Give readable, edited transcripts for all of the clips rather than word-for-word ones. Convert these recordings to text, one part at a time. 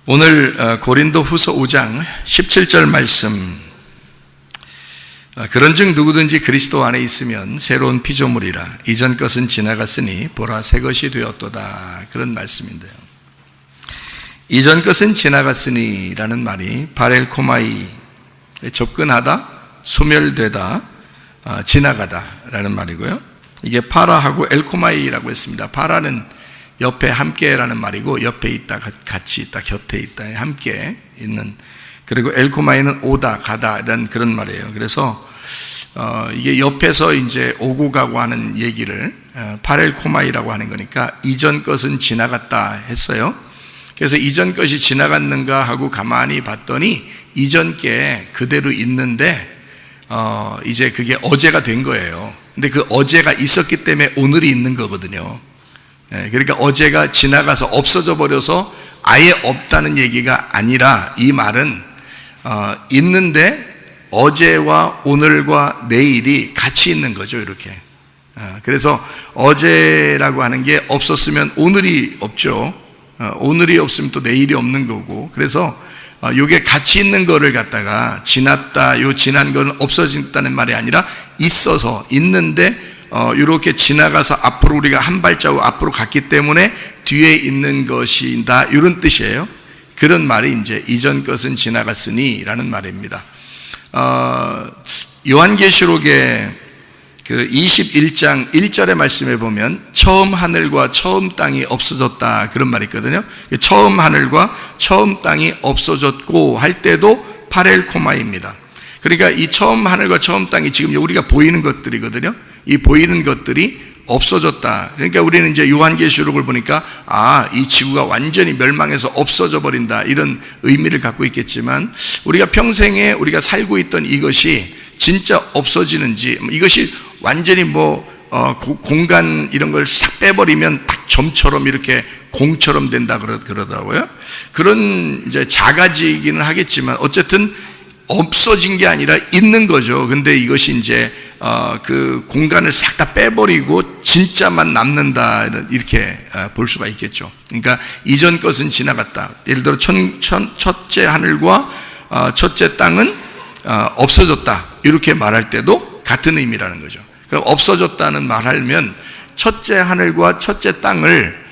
오늘 고린도 후서 5장 17절 말씀, 그런즉 누구든지 그리스도 안에 있으면 새로운 피조물이라 이전 것은 지나갔으니 보라 새 것이 되었도다, 그런 말씀인데요. 이전 것은 지나갔으니 라는 말이 파렐코마이, 접근하다, 소멸되다, 지나가다 라는 말이고요. 이게 파라하고 엘코마이라고 했습니다. 파라는 옆에 함께라는 말이고, 옆에 있다, 같이 있다, 곁에 있다, 함께 있는. 그리고 엘코마이는 오다, 가다 이런 그런 말이에요. 그래서 이게 옆에서 이제 오고 가고 하는 얘기를 파렐코마이라고 하는 거니까 이전 것은 지나갔다 했어요. 그래서 이전 것이 지나갔는가 하고 가만히 봤더니 이전 게 그대로 있는데 이제 그게 어제가 된 거예요. 근데 그 어제가 있었기 때문에 오늘이 있는 거거든요. 그러니까 어제가 지나가서 없어져 버려서 아예 없다는 얘기가 아니라, 이 말은 있는데 어제와 오늘과 내일이 같이 있는 거죠, 이렇게. 그래서 어제라고 하는 게 없었으면 오늘이 없죠. 오늘이 없으면 또 내일이 없는 거고, 그래서 이게 같이 있는 거를 갖다가 지났다, 요 지난 거는 없어진다는 말이 아니라 있어서, 있는데 이렇게 지나가서 앞으로 우리가 한 발자국 앞으로 갔기 때문에 뒤에 있는 것이다, 이런 뜻이에요. 그런 말이 이제 이전 것은 지나갔으니 라는 말입니다. 요한계시록의 그 21장 1절의 말씀에 보면 처음 하늘과 처음 땅이 없어졌다, 그런 말이 있거든요. 처음 하늘과 처음 땅이 없어졌고 할 때도 파렐코마입니다. 그러니까 이 처음 하늘과 처음 땅이 지금 우리가 보이는 것들이거든요. 이 보이는 것들이 없어졌다. 그러니까 우리는 이제 요한계시록을 보니까 이 지구가 완전히 멸망해서 없어져 버린다, 이런 의미를 갖고 있겠지만, 우리가 평생에 우리가 살고 있던 이것이 진짜 없어지는지, 이것이 완전히 공간 이런 걸 싹 빼버리면 딱 점처럼 이렇게 공처럼 된다 그러더라고요. 그런 이제 작아지기는 하겠지만 어쨌든 없어진 게 아니라 있는 거죠. 근데 이것이 이제 그 공간을 싹 다 빼버리고 진짜만 남는다, 이렇게 볼 수가 있겠죠. 그러니까 이전 것은 지나갔다. 예를 들어 첫째 하늘과 첫째 땅은 없어졌다, 이렇게 말할 때도 같은 의미라는 거죠. 그럼 없어졌다는 말하면 첫째 하늘과 첫째 땅을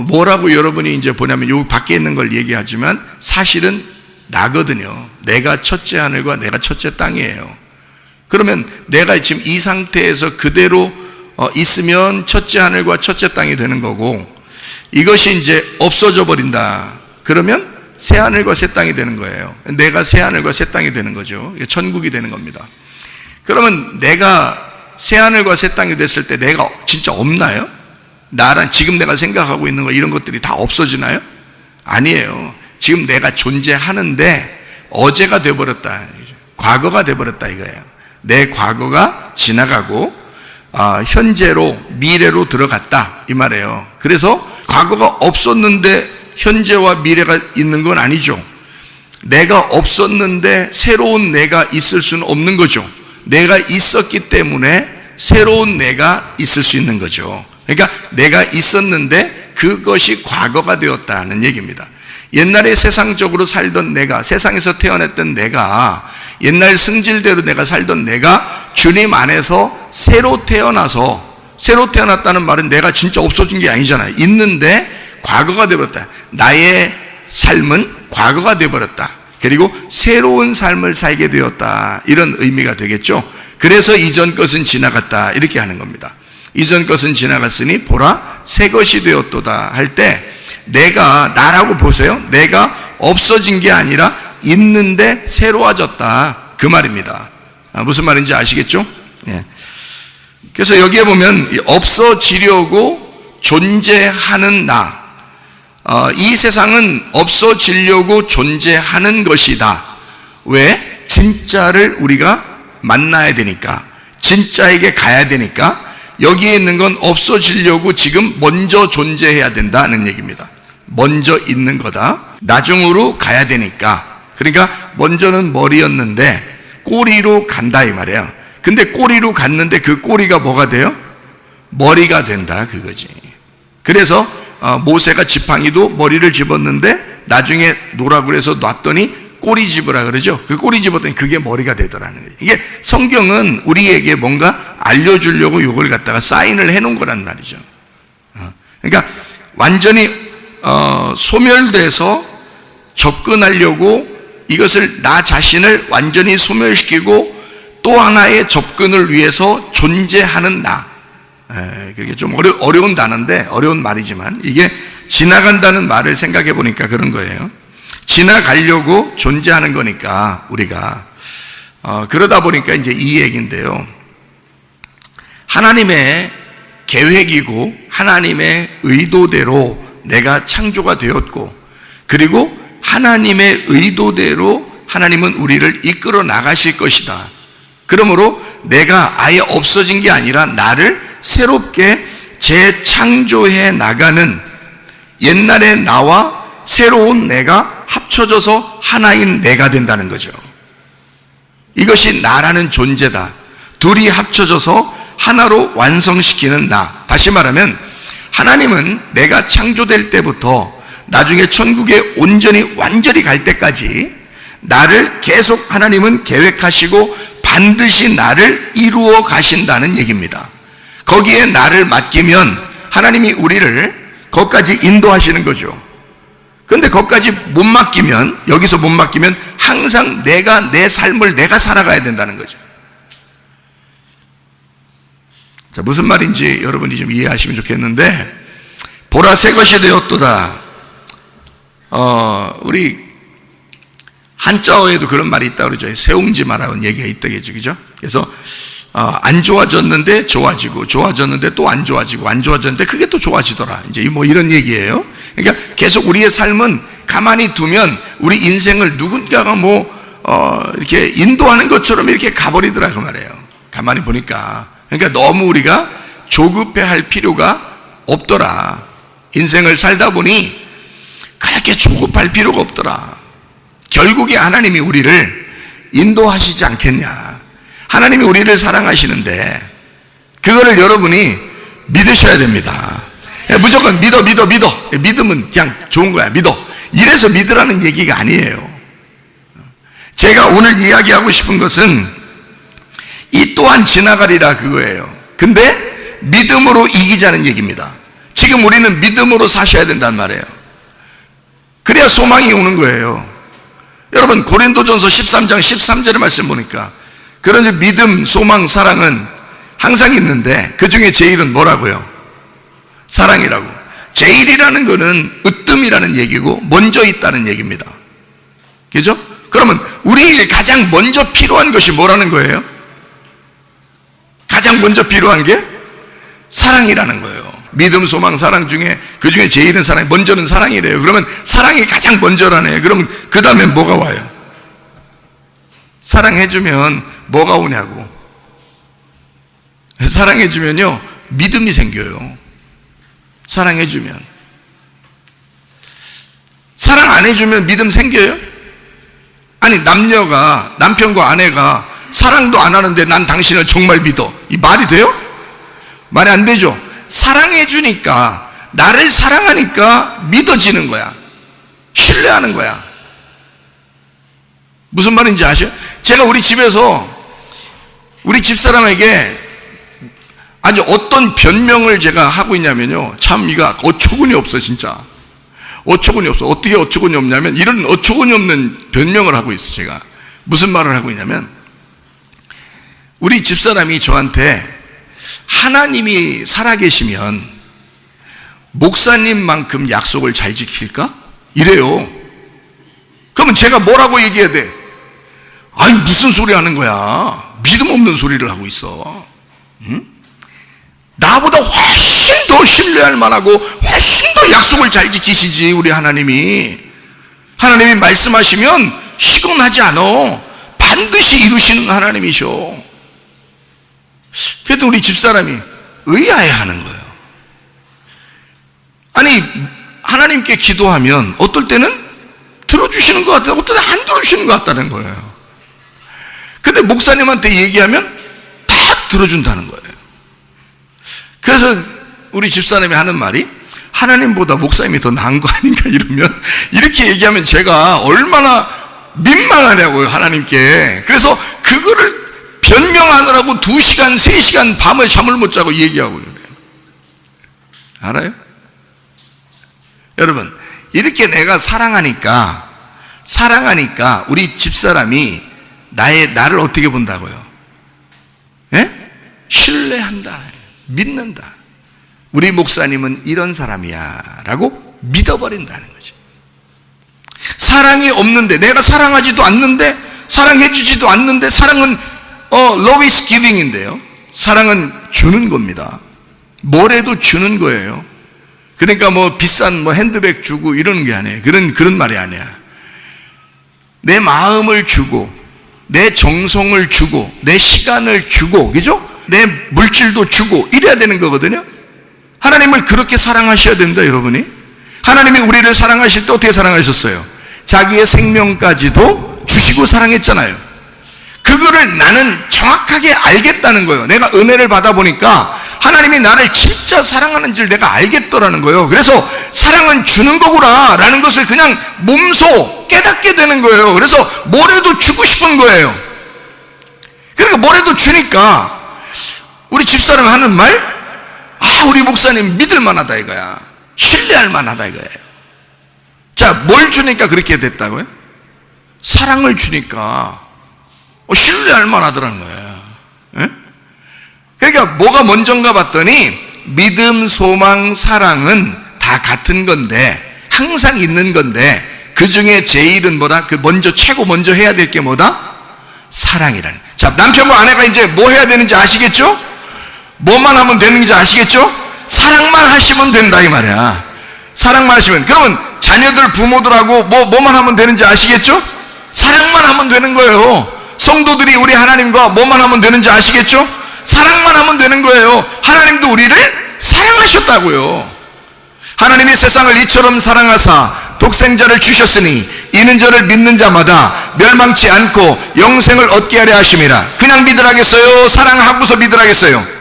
뭐라고 여러분이 이제 보냐면 여기 밖에 있는 걸 얘기하지만 사실은 나거든요. 내가 첫째 하늘과 내가 첫째 땅이에요. 그러면 내가 지금 이 상태에서 그대로 있으면 첫째 하늘과 첫째 땅이 되는 거고, 이것이 이제 없어져 버린다, 그러면 새 하늘과 새 땅이 되는 거예요. 내가 새 하늘과 새 땅이 되는 거죠. 천국이 되는 겁니다. 그러면 내가 새 하늘과 새 땅이 됐을 때 내가 진짜 없나요? 나랑 지금 내가 생각하고 있는 거, 이런 것들이 다 없어지나요? 아니에요. 지금 내가 존재하는데 어제가 되어버렸다, 과거가 되어버렸다 이거예요. 내 과거가 지나가고 현재로, 미래로 들어갔다, 이 말이에요. 그래서 과거가 없었는데 현재와 미래가 있는 건 아니죠. 내가 없었는데 새로운 내가 있을 수는 없는 거죠. 내가 있었기 때문에 새로운 내가 있을 수 있는 거죠. 그러니까 내가 있었는데 그것이 과거가 되었다는 얘기입니다. 옛날에 세상적으로 살던 내가, 세상에서 태어났던 내가, 옛날 승질대로 내가 살던 내가 주님 안에서 새로 태어났다는 말은 내가 진짜 없어진 게 아니잖아요. 있는데 과거가 되어버렸다. 나의 삶은 과거가 되어버렸다. 그리고 새로운 삶을 살게 되었다, 이런 의미가 되겠죠. 그래서 이전 것은 지나갔다, 이렇게 하는 겁니다. 이전 것은 지나갔으니 보라 새 것이 되었도다 할 때, 내가, 나라고 보세요. 내가 없어진 게 아니라 있는데 새로워졌다, 그 말입니다. 무슨 말인지 아시겠죠? 예. 그래서 여기에 보면 없어지려고 존재하는 나, 이 세상은 없어지려고 존재하는 것이다. 왜? 진짜를 우리가 만나야 되니까, 진짜에게 가야 되니까, 여기에 있는 건 없어지려고 지금 먼저 존재해야 된다는 얘기입니다. 먼저 있는 거다. 나중으로 가야 되니까. 그러니까 먼저는 머리였는데 꼬리로 간다, 이 말이에요. 근데 꼬리로 갔는데 그 꼬리가 뭐가 돼요? 머리가 된다, 그거지. 그래서 모세가 지팡이도 머리를 집었는데 나중에 놓으라고 그래서 놨더니 꼬리 집으라 그러죠. 그 꼬리 집었더니 그게 머리가 되더라는 거예요. 이게 성경은 우리에게 뭔가 알려주려고 이걸 갖다가 사인을 해놓은 거란 말이죠. 그러니까 완전히 소멸돼서 접근하려고 이것을 나 자신을 완전히 소멸시키고 또 하나의 접근을 위해서 존재하는 나. 그게 좀 어려운 단어인데, 어려운 말이지만 이게 지나간다는 말을 생각해 보니까 그런 거예요. 지나가려고 존재하는 거니까 우리가 그러다 보니까 이제 이 얘기인데요. 하나님의 계획이고 하나님의 의도대로 내가 창조가 되었고, 그리고 하나님의 의도대로 하나님은 우리를 이끌어 나가실 것이다. 그러므로 내가 아예 없어진 게 아니라 나를 새롭게 재창조해 나가는, 옛날의 나와 새로운 내가 합쳐져서 하나인 내가 된다는 거죠. 이것이 나라는 존재다. 둘이 합쳐져서 하나로 완성시키는 나. 다시 말하면 하나님은 내가 창조될 때부터 나중에 천국에 온전히 완전히 갈 때까지 나를 계속 하나님은 계획하시고 반드시 나를 이루어 가신다는 얘기입니다. 거기에 나를 맡기면 하나님이 우리를 거기까지 인도하시는 거죠. 그런데 거기까지 못 맡기면, 여기서 못 맡기면 항상 내가 내 삶을 내가 살아가야 된다는 거죠. 자, 무슨 말인지 여러분이 좀 이해하시면 좋겠는데, 보라 새 것이 되었도다. 우리 한자어에도 그런 말이 있다고 그러죠. 새옹지마라는 얘기가 있다겠죠. 그죠? 그래서 안 좋아졌는데 좋아지고, 좋아졌는데 또 안 좋아지고, 안 좋아졌는데 그게 또 좋아지더라. 이제 뭐 이런 얘기예요. 그러니까 계속 우리의 삶은 가만히 두면 우리 인생을 누군가가 이렇게 인도하는 것처럼 이렇게 가버리더라 그 말이에요. 가만히 보니까. 그러니까 너무 우리가 조급해 할 필요가 없더라. 인생을 살다 보니 그렇게 조급할 필요가 없더라. 결국에 하나님이 우리를 인도하시지 않겠냐. 하나님이 우리를 사랑하시는데 그거를 여러분이 믿으셔야 됩니다. 무조건 믿어. 믿음은 그냥 좋은 거야. 믿어. 이래서 믿으라는 얘기가 아니에요. 제가 오늘 이야기하고 싶은 것은 이 또한 지나가리라 그거예요. 근데 믿음으로 이기자는 얘기입니다. 지금 우리는 믿음으로 사셔야 된단 말이에요. 그래야 소망이 오는 거예요. 여러분 고린도전서 13장 13절의 말씀 보니까 그런지 믿음, 소망, 사랑은 항상 있는데 그 중에 제일은 뭐라고요? 사랑이라고. 제일이라는 거는 으뜸이라는 얘기고 먼저 있다는 얘기입니다. 그죠? 그러면 우리에게 가장 먼저 필요한 것이 뭐라는 거예요? 가장 먼저 필요한 게 사랑이라는 거예요. 믿음, 소망, 사랑 중에 그 중에 제일은 사랑, 먼저는 사랑이래요. 그러면 사랑이 가장 먼저라네요. 그러면 그 다음에 뭐가 와요? 사랑해주면 뭐가 오냐고. 사랑해주면요 믿음이 생겨요. 사랑해주면. 사랑 안 해주면 믿음 생겨요? 아니 남녀가, 남편과 아내가 사랑도 안 하는데 난 당신을 정말 믿어, 이 말이 돼요? 말이 안 되죠. 사랑해주니까, 나를 사랑하니까 믿어지는 거야. 신뢰하는 거야. 무슨 말인지 아셔? 제가 우리 집에서 우리 집사람에게 아주 어떤 변명을 제가 하고 있냐면요, 참 이거 어처구니 없어. 진짜 어처구니 없어. 어떻게 어처구니 없냐면 이런 어처구니 없는 변명을 하고 있어. 제가 무슨 말을 하고 있냐면, 우리 집사람이 저한테 하나님이 살아계시면 목사님만큼 약속을 잘 지킬까? 이래요. 그러면 제가 뭐라고 얘기해야 돼? 아니 무슨 소리 하는 거야. 믿음 없는 소리를 하고 있어. 응? 나보다 훨씬 더 신뢰할 만하고 훨씬 더 약속을 잘 지키시지 우리 하나님이. 하나님이 말씀하시면 시건하지 않아. 반드시 이루시는 하나님이셔. 그래도 우리 집사람이 의아해하는 거예요. 아니 하나님께 기도하면 어떨 때는 들어주시는 것 같다, 어떨 때는 안 들어주시는 것 같다는 거예요. 근데 목사님한테 얘기하면 다 들어준다는 거예요. 그래서 우리 집사람이 하는 말이, 하나님보다 목사님이 더 나은 거 아닌가 이러면, 이렇게 얘기하면 제가 얼마나 민망하냐고요, 하나님께. 그래서 그거를 변명하느라고 2시간, 3시간 밤을 잠을 못 자고 얘기하고 그래요. 알아요? 여러분, 이렇게 내가 사랑하니까 우리 집사람이 나를 어떻게 본다고요? 예? 신뢰한다, 믿는다. 우리 목사님은 이런 사람이야 라고 믿어버린다는 거죠. 사랑이 없는데, 내가 사랑하지도 않는데, 사랑해주지도 않는데, 사랑은 love is giving인데요, 사랑은 주는 겁니다. 뭐래도 주는 거예요. 그러니까 비싼 핸드백 주고 이러는 게 아니에요. 그런 말이 아니야. 내 마음을 주고, 내 정성을 주고, 내 시간을 주고, 그죠? 내 물질도 주고 이래야 되는 거거든요. 하나님을 그렇게 사랑하셔야 됩니다, 여러분이. 하나님이 우리를 사랑하실 때 어떻게 사랑하셨어요? 자기의 생명까지도 주시고 사랑했잖아요. 그거를 나는 정확하게 알겠다는 거예요. 내가 은혜를 받아보니까 하나님이 나를 진짜 사랑하는 줄 내가 알겠더라는 거예요. 그래서 사랑은 주는 거구나 라는 것을 그냥 몸소 깨닫게 되는 거예요. 그래서 뭐라도 주고 싶은 거예요. 그러니까 뭐라도 주니까 우리 집사람 하는 말, 우리 목사님 믿을 만하다 이거야, 신뢰할 만하다 이거예요. 자, 뭘 주니까 그렇게 됐다고요? 사랑을 주니까 신뢰할 만하더라는 거예요. 예? 그러니까 뭐가 먼저인가 봤더니 믿음, 소망, 사랑은 다 같은 건데, 항상 있는 건데, 그 중에 제일은 뭐다? 먼저 해야 될 게 뭐다? 사랑이라는. 자, 남편과 아내가 이제 뭐 해야 되는지 아시겠죠? 뭐만 하면 되는지 아시겠죠? 사랑만 하시면 된다 이 말이야. 사랑만 하시면. 그러면 자녀들, 부모들하고 뭐만 하면 되는지 아시겠죠? 사랑만 하면 되는 거예요. 성도들이 우리 하나님과 뭐만 하면 되는지 아시겠죠? 사랑만 하면 되는 거예요. 하나님도 우리를 사랑하셨다고요. 하나님이 세상을 이처럼 사랑하사 독생자를 주셨으니 이는 저를 믿는 자마다 멸망치 않고 영생을 얻게 하려 하심이라. 그냥 믿으라겠어요? 사랑하고서 믿으라겠어요?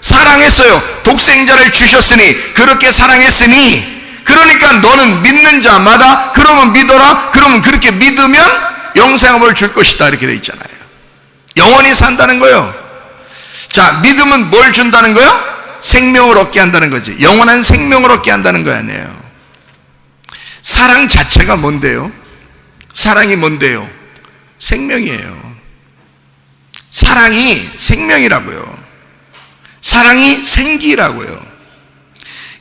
사랑했어요. 독생자를 주셨으니, 그렇게 사랑했으니, 그러니까 너는 믿는 자마다, 그러면 믿어라. 그러면 그렇게 믿으면 영생을 줄 것이다 이렇게 되어 있잖아요. 영원히 산다는 거예요. 자, 믿음은 뭘 준다는 거예요? 생명을 얻게 한다는 거지. 영원한 생명을 얻게 한다는 거 아니에요. 사랑 자체가 뭔데요? 사랑이 뭔데요? 생명이에요. 사랑이 생명이라고요. 사랑이 생기라고요.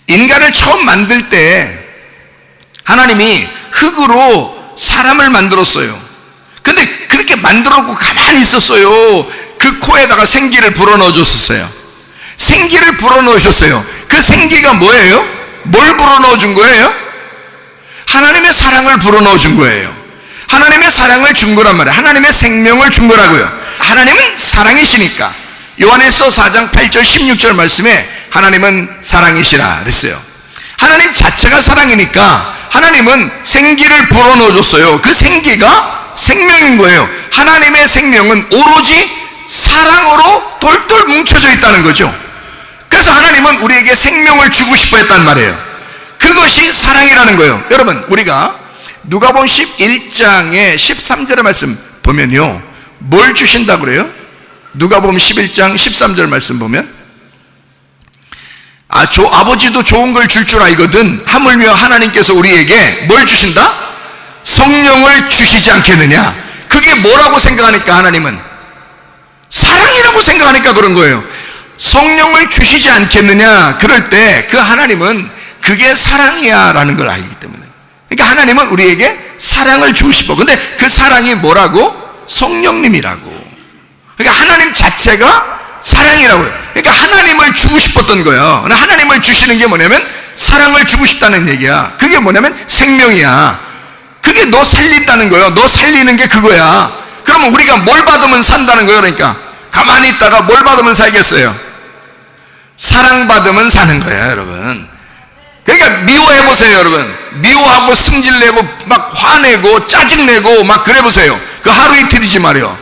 인간을 처음 만들 때 하나님이 흙으로 사람을 만들었어요. 근데 그렇게 만들어놓고 가만히 있었어요. 그 코에다가 생기를 불어넣어 줬었어요. 생기를 불어넣어 줬어요. 그 생기가 뭐예요? 뭘 불어넣어 준 거예요? 하나님의 사랑을 불어넣어 준 거예요. 하나님의 사랑을 준 거란 말이에요. 하나님의 생명을 준 거라고요. 하나님은 사랑이시니까. 요한일서 4장 8절 16절 말씀에 하나님은 사랑이시라 그랬어요. 하나님 자체가 사랑이니까 하나님은 생기를 불어넣어 줬어요. 그 생기가 생명인 거예요. 하나님의 생명은 오로지 사랑으로 돌돌 뭉쳐져 있다는 거죠. 그래서 하나님은 우리에게 생명을 주고 싶어 했단 말이에요. 그것이 사랑이라는 거예요. 여러분, 우리가 누가복음 11장의 13절의 말씀 보면요, 뭘 주신다고 그래요? 누가복음 11장 13절 말씀 보면 아버지도 좋은 걸 줄 줄 알거든 하물며 하나님께서 우리에게 뭘 주신다? 성령을 주시지 않겠느냐. 그게 뭐라고 생각하니까 하나님은 사랑이라고 생각하니까 그런 거예요. 성령을 주시지 않겠느냐. 그럴 때 그 하나님은 그게 사랑이야 라는 걸 알기 때문에. 그러니까 하나님은 우리에게 사랑을 주고 싶어. 근데 그 사랑이 뭐라고? 성령님이라고. 그러니까 하나님 자체가 사랑이라고 해요. 그러니까 하나님을 주고 싶었던 거예요. 하나님을 주시는 게 뭐냐면 사랑을 주고 싶다는 얘기야. 그게 뭐냐면 생명이야. 그게 너 살린다는 거예요. 너 살리는 게 그거야. 그러면 우리가 뭘 받으면 산다는 거예요. 그러니까 가만히 있다가 뭘 받으면 살겠어요? 사랑받으면 사는 거예요, 여러분. 그러니까 미워해보세요, 여러분. 미워하고 승질내고 막 화내고 짜증내고 막 그래보세요. 그 하루 이틀이지 말이요.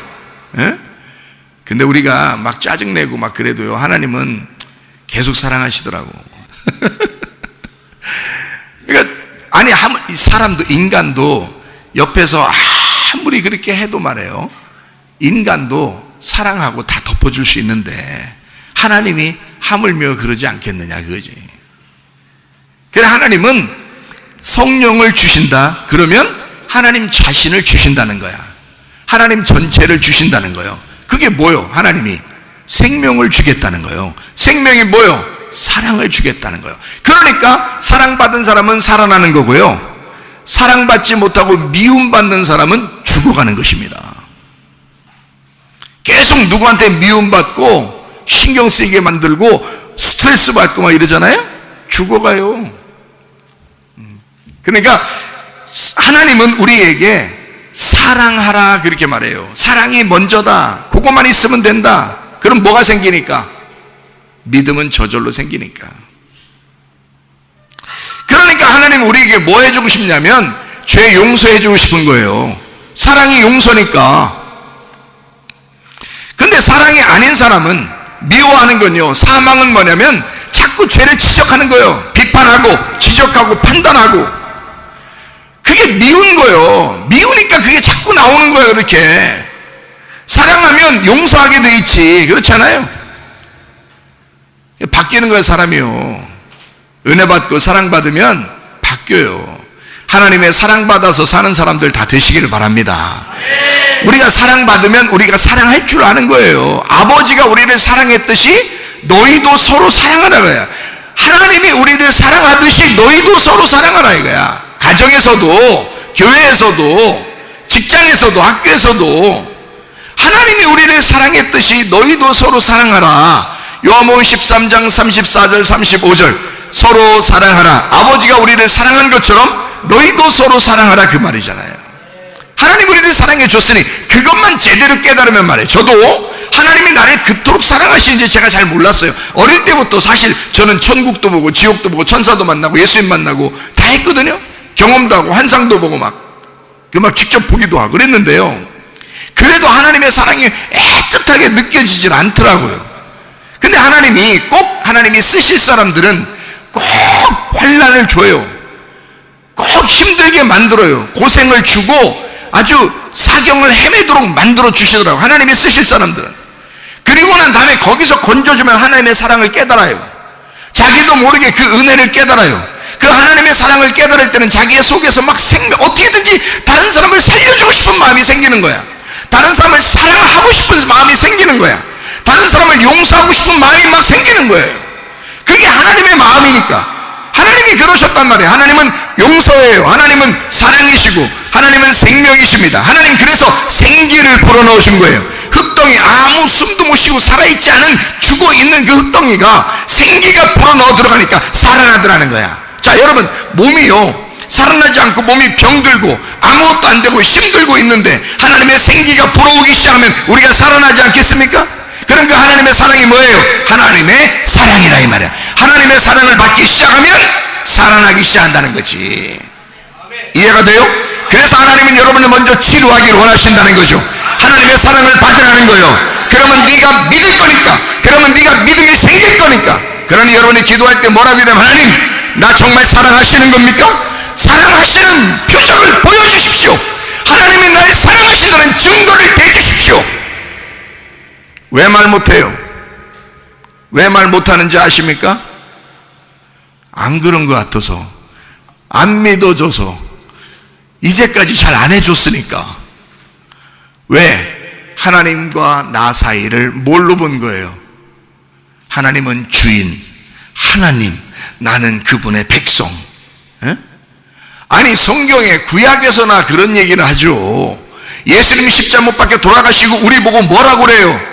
예? 근데 우리가 막 짜증내고 막 그래도요, 하나님은 계속 사랑하시더라고. 아니, 이 사람도, 인간도 옆에서 아무리 그렇게 해도 말해요, 인간도 사랑하고 다 덮어줄 수 있는데 하나님이 하물며 그러지 않겠느냐, 그거지. 그래, 하나님은 성령을 주신다 그러면 하나님 자신을 주신다는 거야. 하나님 전체를 주신다는 거예요. 그게 뭐요? 하나님이 생명을 주겠다는 거예요. 생명이 뭐요? 사랑을 주겠다는 거예요. 그러니까 사랑받은 사람은 살아나는 거고요, 사랑받지 못하고 미움받는 사람은 죽어가는 것입니다. 계속 누구한테 미움받고 신경 쓰이게 만들고 스트레스 받고 막 이러잖아요? 죽어가요. 그러니까 하나님은 우리에게 사랑하라 그렇게 말해요. 사랑이 먼저다. 그것만 있으면 된다. 그럼 뭐가 생기니까? 믿음은 저절로 생기니까. 그러니까 하나님은 우리에게 뭐 해주고 싶냐면 죄 용서해주고 싶은 거예요. 사랑이 용서니까. 근데 사랑이 아닌 사람은 미워하는 건요, 사망은 뭐냐면 자꾸 죄를 지적하는 거예요. 비판하고 지적하고 판단하고. 그게 미운 거예요. 미우니까 그게 자꾸 나오는 거예요. 그렇게 사랑하면 용서하게 돼 있지, 그렇지 않아요? 바뀌는 거예요, 사람이요. 은혜 받고 사랑 받으면 바뀌어요. 하나님의 사랑 받아서 사는 사람들 다 되시기를 바랍니다. 우리가 사랑 받으면 우리가 사랑할 줄 아는 거예요. 아버지가 우리를 사랑했듯이 너희도 서로 사랑하라 거야. 하나님이 우리를 사랑하듯이 너희도 서로 사랑하라 이거야. 가정에서도, 교회에서도, 직장에서도, 학교에서도 하나님이 우리를 사랑했듯이 너희도 서로 사랑하라. 요한복음 13장 34절 35절 서로 사랑하라. 아버지가 우리를 사랑한 것처럼 너희도 서로 사랑하라, 그 말이잖아요. 하나님 우리를 사랑해 줬으니 그것만 제대로 깨달으면 말이에요. 저도 하나님이 나를 그토록 사랑하시는지 제가 잘 몰랐어요. 어릴 때부터 사실 저는 천국도 보고 지옥도 보고 천사도 만나고 예수님 만나고 다 했거든요. 경험도 하고 환상도 보고 막 직접 보기도 하고 그랬는데요, 그래도 하나님의 사랑이 애틋하게 느껴지질 않더라고요. 근데 하나님이 꼭 하나님이 쓰실 사람들은 꼭 환난을 줘요. 꼭 힘들게 만들어요. 고생을 주고 아주 사경을 헤매도록 만들어 주시더라고요, 하나님이 쓰실 사람들은. 그리고 난 다음에 거기서 건져주면 하나님의 사랑을 깨달아요. 자기도 모르게 그 은혜를 깨달아요. 그 하나님의 사랑을 깨달을 때는 자기의 속에서 막 어떻게든지 다른 사람을 살려주고 싶은 마음이 생기는 거야. 다른 사람을 사랑하고 싶은 마음이 생기는 거야. 다른 사람을 용서하고 싶은 마음이 막 생기는 거예요. 그게 하나님의 마음이니까. 하나님이 그러셨단 말이에요. 하나님은 용서예요. 하나님은 사랑이시고 하나님은 생명이십니다. 하나님 그래서 생기를 불어넣으신 거예요. 흙덩이, 아무 숨도 못 쉬고 살아있지 않은 죽어있는 그 흙덩이가 생기가 불어넣어 들어가니까 살아나더라는 거야. 자, 여러분, 몸이요 살아나지 않고 몸이 병들고 아무것도 안 되고 힘들고 있는데 하나님의 생기가 불어오기 시작하면 우리가 살아나지 않겠습니까? 그러니까 하나님의 사랑이 뭐예요? 하나님의 사랑이라 이 말이야. 하나님의 사랑을 받기 시작하면 살아나기 시작한다는 거지. 이해가 돼요? 그래서 하나님은 여러분을 먼저 치료하기를 원하신다는 거죠. 하나님의 사랑을 받으라는 거예요. 그러면 네가 믿을 거니까, 그러면 네가 믿음이 생길 거니까. 그러니 여러분이 기도할 때 뭐라고 해야 되면, 하나님 나 정말 사랑하시는 겁니까? 사랑하시는 표적을 보여주십시오. 하나님이 나를 사랑하신다는 증거를 대주십시오. 왜 말 못해요? 왜 말 못하는지 아십니까? 안 그런 것 같아서, 안 믿어줘서, 이제까지 잘 안 해줬으니까. 왜? 하나님과 나 사이를 뭘로 본 거예요? 하나님은 주인, 하나님, 나는 그분의 백성. 에? 아니, 성경에 구약에서나 그런 얘기를 하죠. 예수님이 십자가 못 박혀 돌아가시고 우리 보고 뭐라고 그래요?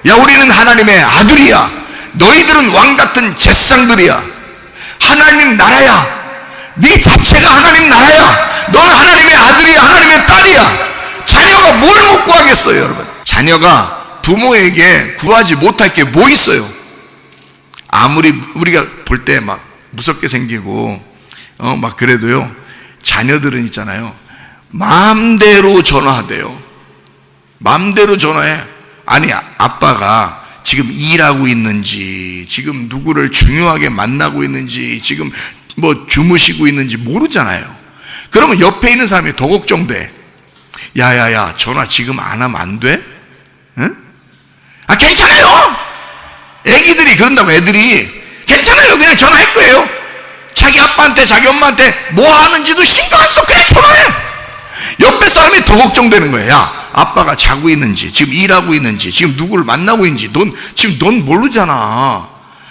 야, 우리는 하나님의 아들이야. 너희들은 왕같은 제사장들이야. 하나님 나라야. 네 자체가 하나님 나라야. 너는 하나님의 아들이야. 하나님의 딸이야. 자녀가 뭘 못 구하겠어요, 여러분? 자녀가 부모에게 구하지 못할 게 뭐 있어요? 아무리 우리가 볼 때 막 무섭게 생기고 막 그래도요, 자녀들은 있잖아요, 마음대로 전화하대요. 마음대로 전화해. 아니, 아빠가 지금 일하고 있는지, 지금 누구를 중요하게 만나고 있는지, 지금 뭐 주무시고 있는지 모르잖아요. 그러면 옆에 있는 사람이 더 걱정돼. 야야야, 전화 지금 안 하면 안 돼? 응? 아, 괜찮아요. 애기들이 그런다고. 애들이 괜찮아요, 그냥 전화할 거예요. 자기 아빠한테 자기 엄마한테 뭐 하는지도 신경 안 써. 그냥 전화해. 옆에 사람이 더 걱정되는 거예요. 야, 아빠가 자고 있는지, 지금 일하고 있는지, 지금 누구를 만나고 있는지 넌 모르잖아.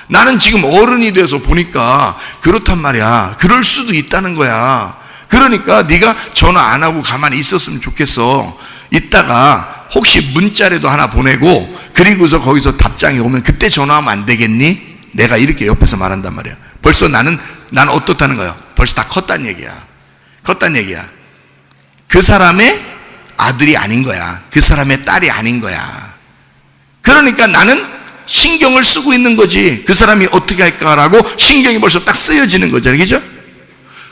나는 지금 어른이 돼서 보니까 그렇단 말이야. 그럴 수도 있다는 거야. 그러니까 네가 전화 안 하고 가만히 있었으면 좋겠어. 이따가 혹시 문자라도 하나 보내고 그리고서 거기서 답장이 오면 그때 전화하면 안 되겠니? 내가 이렇게 옆에서 말한단 말이야. 벌써 난 어떻다는 거야? 벌써 다 컸단 얘기야. 컸단 얘기야. 그 사람의 아들이 아닌 거야. 그 사람의 딸이 아닌 거야. 그러니까 나는 신경을 쓰고 있는 거지. 그 사람이 어떻게 할까라고 신경이 벌써 딱 쓰여지는 거잖아요. 그죠?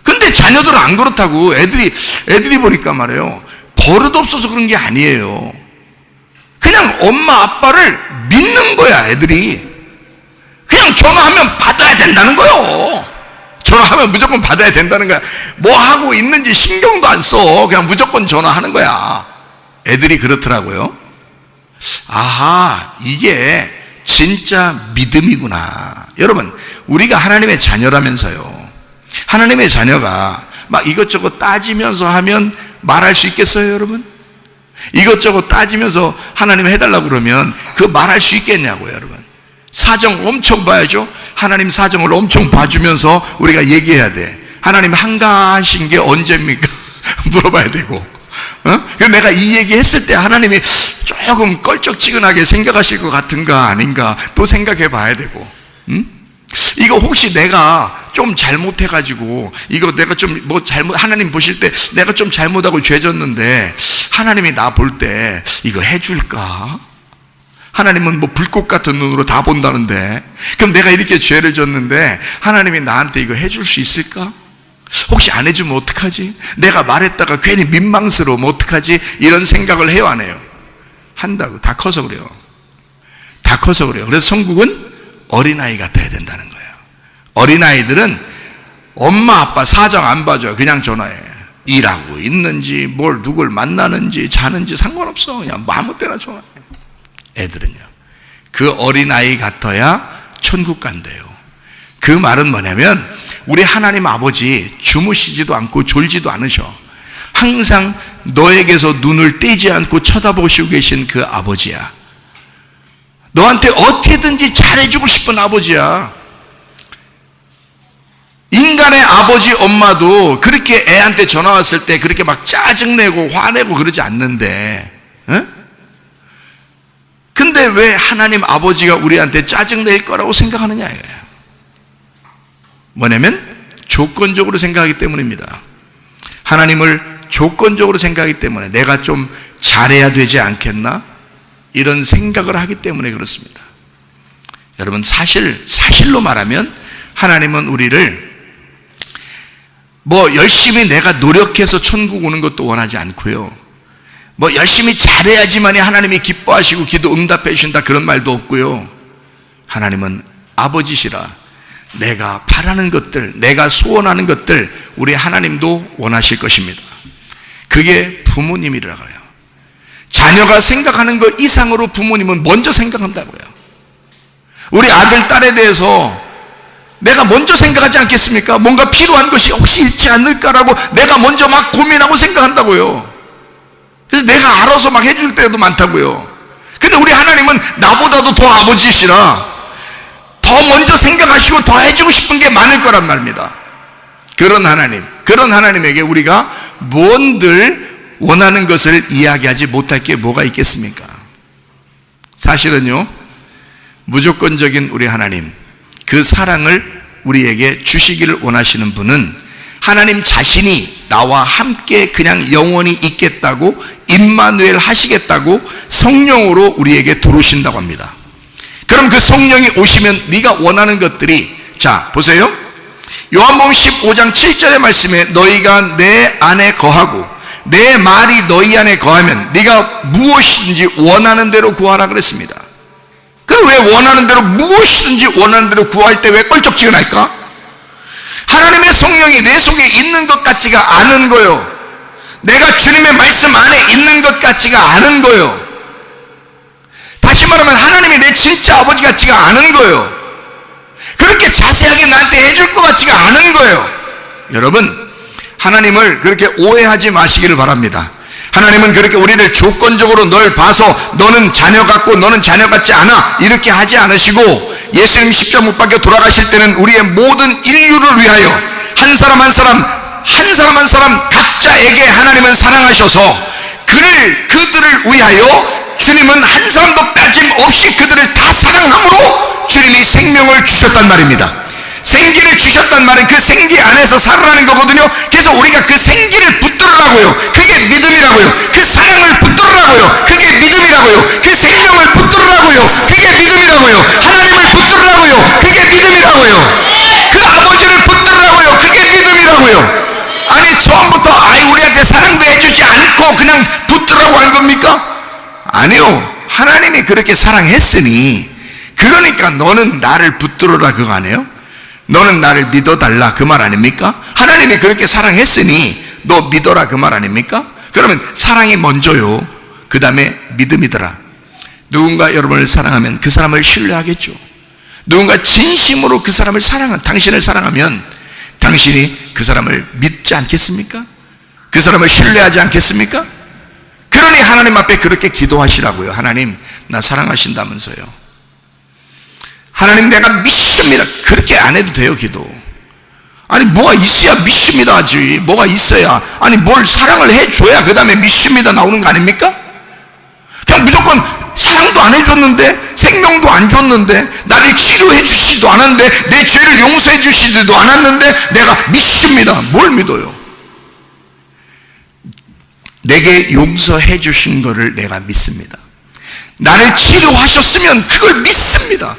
근데 자녀들은 안 그렇다고. 애들이 보니까 말이에요. 버릇 없어서 그런 게 아니에요. 그냥 엄마 아빠를 믿는 거야. 애들이 그냥 전화하면 받아야 된다는 거예요. 전화하면 무조건 받아야 된다는 거야. 뭐 하고 있는지 신경도 안 써. 그냥 무조건 전화하는 거야. 애들이 그렇더라고요. 아하, 이게 진짜 믿음이구나. 여러분, 우리가 하나님의 자녀라면서요. 하나님의 자녀가 막 이것저것 따지면서 하면 말할 수 있겠어요, 여러분? 이것저것 따지면서 하나님 해달라고 그러면 그 말할 수 있겠냐고요, 여러분? 사정 엄청 봐야죠. 하나님 사정을 엄청 봐주면서 우리가 얘기해야 돼. 하나님 한가하신 게 언제입니까? 물어봐야 되고. 그래서 내가 이 얘기 했을 때 하나님이 조금 껄쩍지근하게 생각하실 것 같은가 아닌가 또 생각해 봐야 되고. 이거 혹시 내가 좀 잘못해가지고 이거 내가 좀 뭐 하나님 보실 때 내가 좀 잘못하고 죄졌는데 하나님이 나 볼 때 이거 해줄까? 하나님은 뭐 불꽃 같은 눈으로 다 본다는데, 그럼 내가 이렇게 죄를 졌는데 하나님이 나한테 이거 해줄 수 있을까? 혹시 안 해주면 어떡하지? 내가 말했다가 괜히 민망스러우면 어떡하지? 이런 생각을 해요, 안 해요? 한다고. 다 커서 그래요. 다 커서 그래요. 그래서 성국은 어린아이 같아야 된다는 거예요. 어린아이들은 엄마 아빠 사정 안 봐줘요. 그냥 전화해. 일하고 있는지 뭘 누굴 만나는지 자는지 상관없어. 그냥 아무 때나 전화해. 애들은요, 그 어린아이 같아야 천국 간대요. 그 말은 뭐냐면 우리 하나님 아버지 주무시지도 않고 졸지도 않으셔. 항상 너에게서 눈을 떼지 않고 쳐다보시고 계신 그 아버지야. 너한테 어떻게든지 잘해주고 싶은 아버지야. 인간의 아버지 엄마도 그렇게 애한테 전화 왔을 때 그렇게 막 짜증내고 화내고 그러지 않는데, 근데 왜 하나님 아버지가 우리한테 짜증낼 거라고 생각하느냐 이거예요. 뭐냐면 조건적으로 생각하기 때문입니다. 하나님을 조건적으로 생각하기 때문에 내가 좀 잘해야 되지 않겠나? 이런 생각을 하기 때문에 그렇습니다. 여러분, 사실로 말하면 하나님은 우리를 뭐 열심히 내가 노력해서 천국 오는 것도 원하지 않고요, 뭐 열심히 잘해야지만이 하나님이 기뻐하시고 기도 응답해 주신다 그런 말도 없고요. 하나님은 아버지시라 내가 바라는 것들, 내가 소원하는 것들 우리 하나님도 원하실 것입니다. 그게 부모님이라고요. 자녀가 생각하는 것 이상으로 부모님은 먼저 생각한다고요. 우리 아들, 딸에 대해서 내가 먼저 생각하지 않겠습니까? 뭔가 필요한 것이 혹시 있지 않을까라고 내가 먼저 막 고민하고 생각한다고요. 그래서 내가 알아서 막 해줄 때도 많다고요. 근데 우리 하나님은 나보다도 더 아버지시라 더 먼저 생각하시고 더 해주고 싶은 게 많을 거란 말입니다. 그런 하나님에게 우리가 뭔들 원하는 것을 이야기하지 못할 게 뭐가 있겠습니까? 사실은요, 무조건적인 우리 하나님, 그 사랑을 우리에게 주시기를 원하시는 분은 하나님 자신이 나와 함께 그냥 영원히 있겠다고 임마누엘 하시겠다고 성령으로 우리에게 들어오신다고 합니다. 그럼 그 성령이 오시면 네가 원하는 것들이, 자 보세요, 요한복음 15장 7절의 말씀에 너희가 내 안에 거하고 내 말이 너희 안에 거하면 네가 무엇이든지 원하는 대로 구하라 그랬습니다. 그럼 왜 원하는 대로 무엇이든지 원하는 대로 구할 때 왜 껄쩍지근할까? 하나님의 성령이 내 속에 있는 것 같지가 않은 거요. 내가 주님의 말씀 안에 있는 것 같지가 않은 거요. 다시 말하면 하나님이 내 진짜 아버지 같지가 않은 거요. 그렇게 자세하게 나한테 해줄 것 같지가 않은 거예요. 여러분, 하나님을 그렇게 오해하지 마시기를 바랍니다. 하나님은 그렇게 우리를 조건적으로 널 봐서 너는 자녀 같고 너는 자녀 같지 않아 이렇게 하지 않으시고, 예수님 십자가 못 박혀 돌아가실 때는 우리의 모든 인류를 위하여 한 사람 한 사람 각자에게 하나님은 사랑하셔서 그들을 위하여 주님은 한 사람도 빠짐없이 그들을 다 사랑함으로 주님이 생명을 주셨단 말입니다. 생기를 주셨단 말은 그 생기 안에서 살아나는 거거든요. 그래서 우리가 그 생기를 붙들으라고요. 그게 믿음이라고요. 그 사랑을 붙들으라고요. 그게 믿음이라고요. 그 생명을 붙들으라고요. 그게 믿음이라고요. 하나님을 붙들으라고요. 그게 믿음이라고요. 그 아버지를 붙들으라고요. 그게 믿음이라고요. 아니 처음부터 우리한테 사랑도 해주지 않고 그냥 붙들으라고 한 겁니까? 아니요. 하나님이 그렇게 사랑했으니, 그러니까 너는 나를 붙들어라 그거 아니에요? 너는 나를 믿어달라 그 말 아닙니까? 하나님이 그렇게 사랑했으니 너 믿어라 그 말 아닙니까? 그러면 사랑이 먼저요. 그 다음에 믿음이더라. 누군가 여러분을 사랑하면 그 사람을 신뢰하겠죠. 누군가 진심으로 그 사람을 당신을 사랑하면 당신이 그 사람을 믿지 않겠습니까? 그 사람을 신뢰하지 않겠습니까? 그러니 하나님 앞에 그렇게 기도하시라고요. 하나님, 나 사랑하신다면서요. 하나님, 내가 믿습니다. 그렇게 안 해도 돼요, 기도. 아니 뭐가 있어야 믿습니다 하지. 뭐가 있어야, 아니 뭘 사랑을 해줘야 그 다음에 믿습니다 나오는 거 아닙니까? 그냥 무조건 사랑도 안 해줬는데, 생명도 안 줬는데, 나를 치료해 주시지도 않았는데, 내 죄를 용서해 주시지도 않았는데 내가 믿습니다. 뭘 믿어요? 내게 용서해 주신 거를 내가 믿습니다. 나를 치료하셨으면 그걸 믿습니다.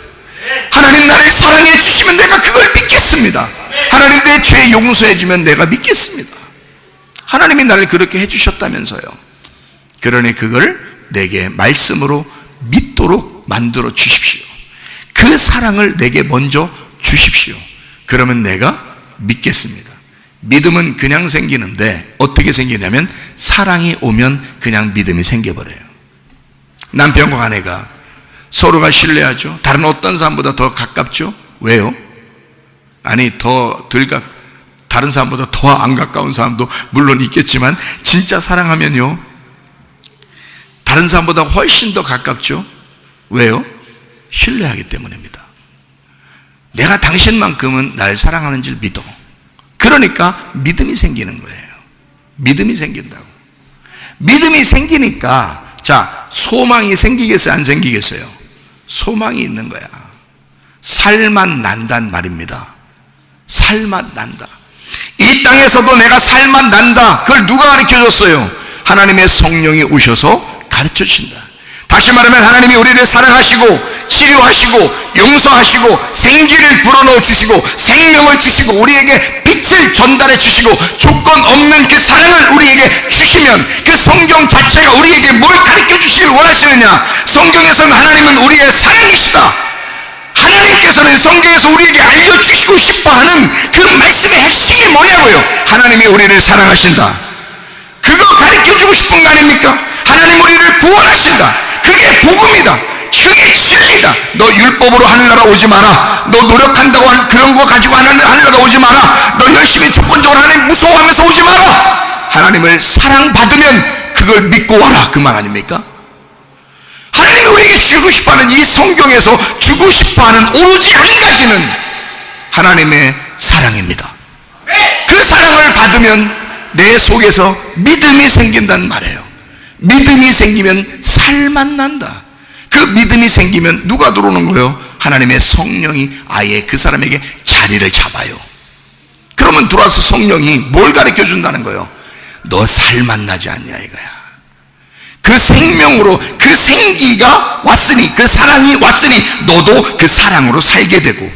하나님 나를 사랑해 주시면 내가 그걸 믿겠습니다. 하나님 내 죄 용서해 주면 내가 믿겠습니다. 하나님이 나를 그렇게 해주셨다면서요. 그러니 그걸 내게 말씀으로 믿도록 만들어 주십시오. 그 사랑을 내게 먼저 주십시오. 그러면 내가 믿겠습니다. 믿음은 그냥 생기는데 어떻게 생기냐면 사랑이 오면 그냥 믿음이 생겨버려요. 남편과 아내가 서로가 신뢰하죠. 다른 어떤 사람보다 더 가깝죠. 왜요? 아니 다른 사람보다 더 안 가까운 사람도 물론 있겠지만 진짜 사랑하면요 다른 사람보다 훨씬 더 가깝죠. 왜요? 신뢰하기 때문입니다. 내가 당신만큼은 날 사랑하는 줄 믿어. 그러니까 믿음이 생기는 거예요. 믿음이 생긴다고. 믿음이 생기니까 자, 소망이 생기겠어요? 안 생기겠어요? 소망이 있는 거야. 살맛 난단 말입니다. 살맛 난다. 이 땅에서도 내가 살맛 난다. 그걸 누가 가르쳐 줬어요? 하나님의 성령이 오셔서 가르쳐 주신다. 다시 말하면 하나님이 우리를 사랑하시고 치료하시고 용서하시고 생기를 불어넣어 주시고 생명을 주시고 우리에게 빛을 전달해 주시고 조건 없는 그 사랑을 우리에게 주시면 그 성경 자체가 우리에게 뭘 가르쳐 주시길 원하시느냐? 성경에서는 하나님은 우리의 사랑이시다. 하나님께서는 성경에서 우리에게 알려주시고 싶어하는 그 말씀의 핵심이 뭐냐고요? 하나님이 우리를 사랑하신다. 그거 가르쳐주고 싶은 거 아닙니까? 하나님 우리를 구원하신다. 그게 복음이다. 그게 진리다. 너 율법으로 하늘나라 오지 마라. 너 노력한다고 그런 거 가지고 하늘나라 오지 마라. 너 열심히 조건적으로 하나님 무서워하면서 오지 마라. 하나님을 사랑받으면 그걸 믿고 와라. 그 말 아닙니까? 하나님이 우리에게 주고 싶어하는 이 성경에서 주고 싶어하는 오로지 한 가지는 하나님의 사랑입니다. 그 사랑을 받으면 내 속에서 믿음이 생긴단 말이에요. 믿음이 생기면 살맛 난다. 그 믿음이 생기면 누가 들어오는 거예요? 하나님의 성령이 아예 그 사람에게 자리를 잡아요. 그러면 들어와서 성령이 뭘 가르쳐 준다는 거예요? 너 살맛 나지 않냐 이거야. 그 생명으로 그 생기가 왔으니 그 사랑이 왔으니 너도 그 사랑으로 살게 되고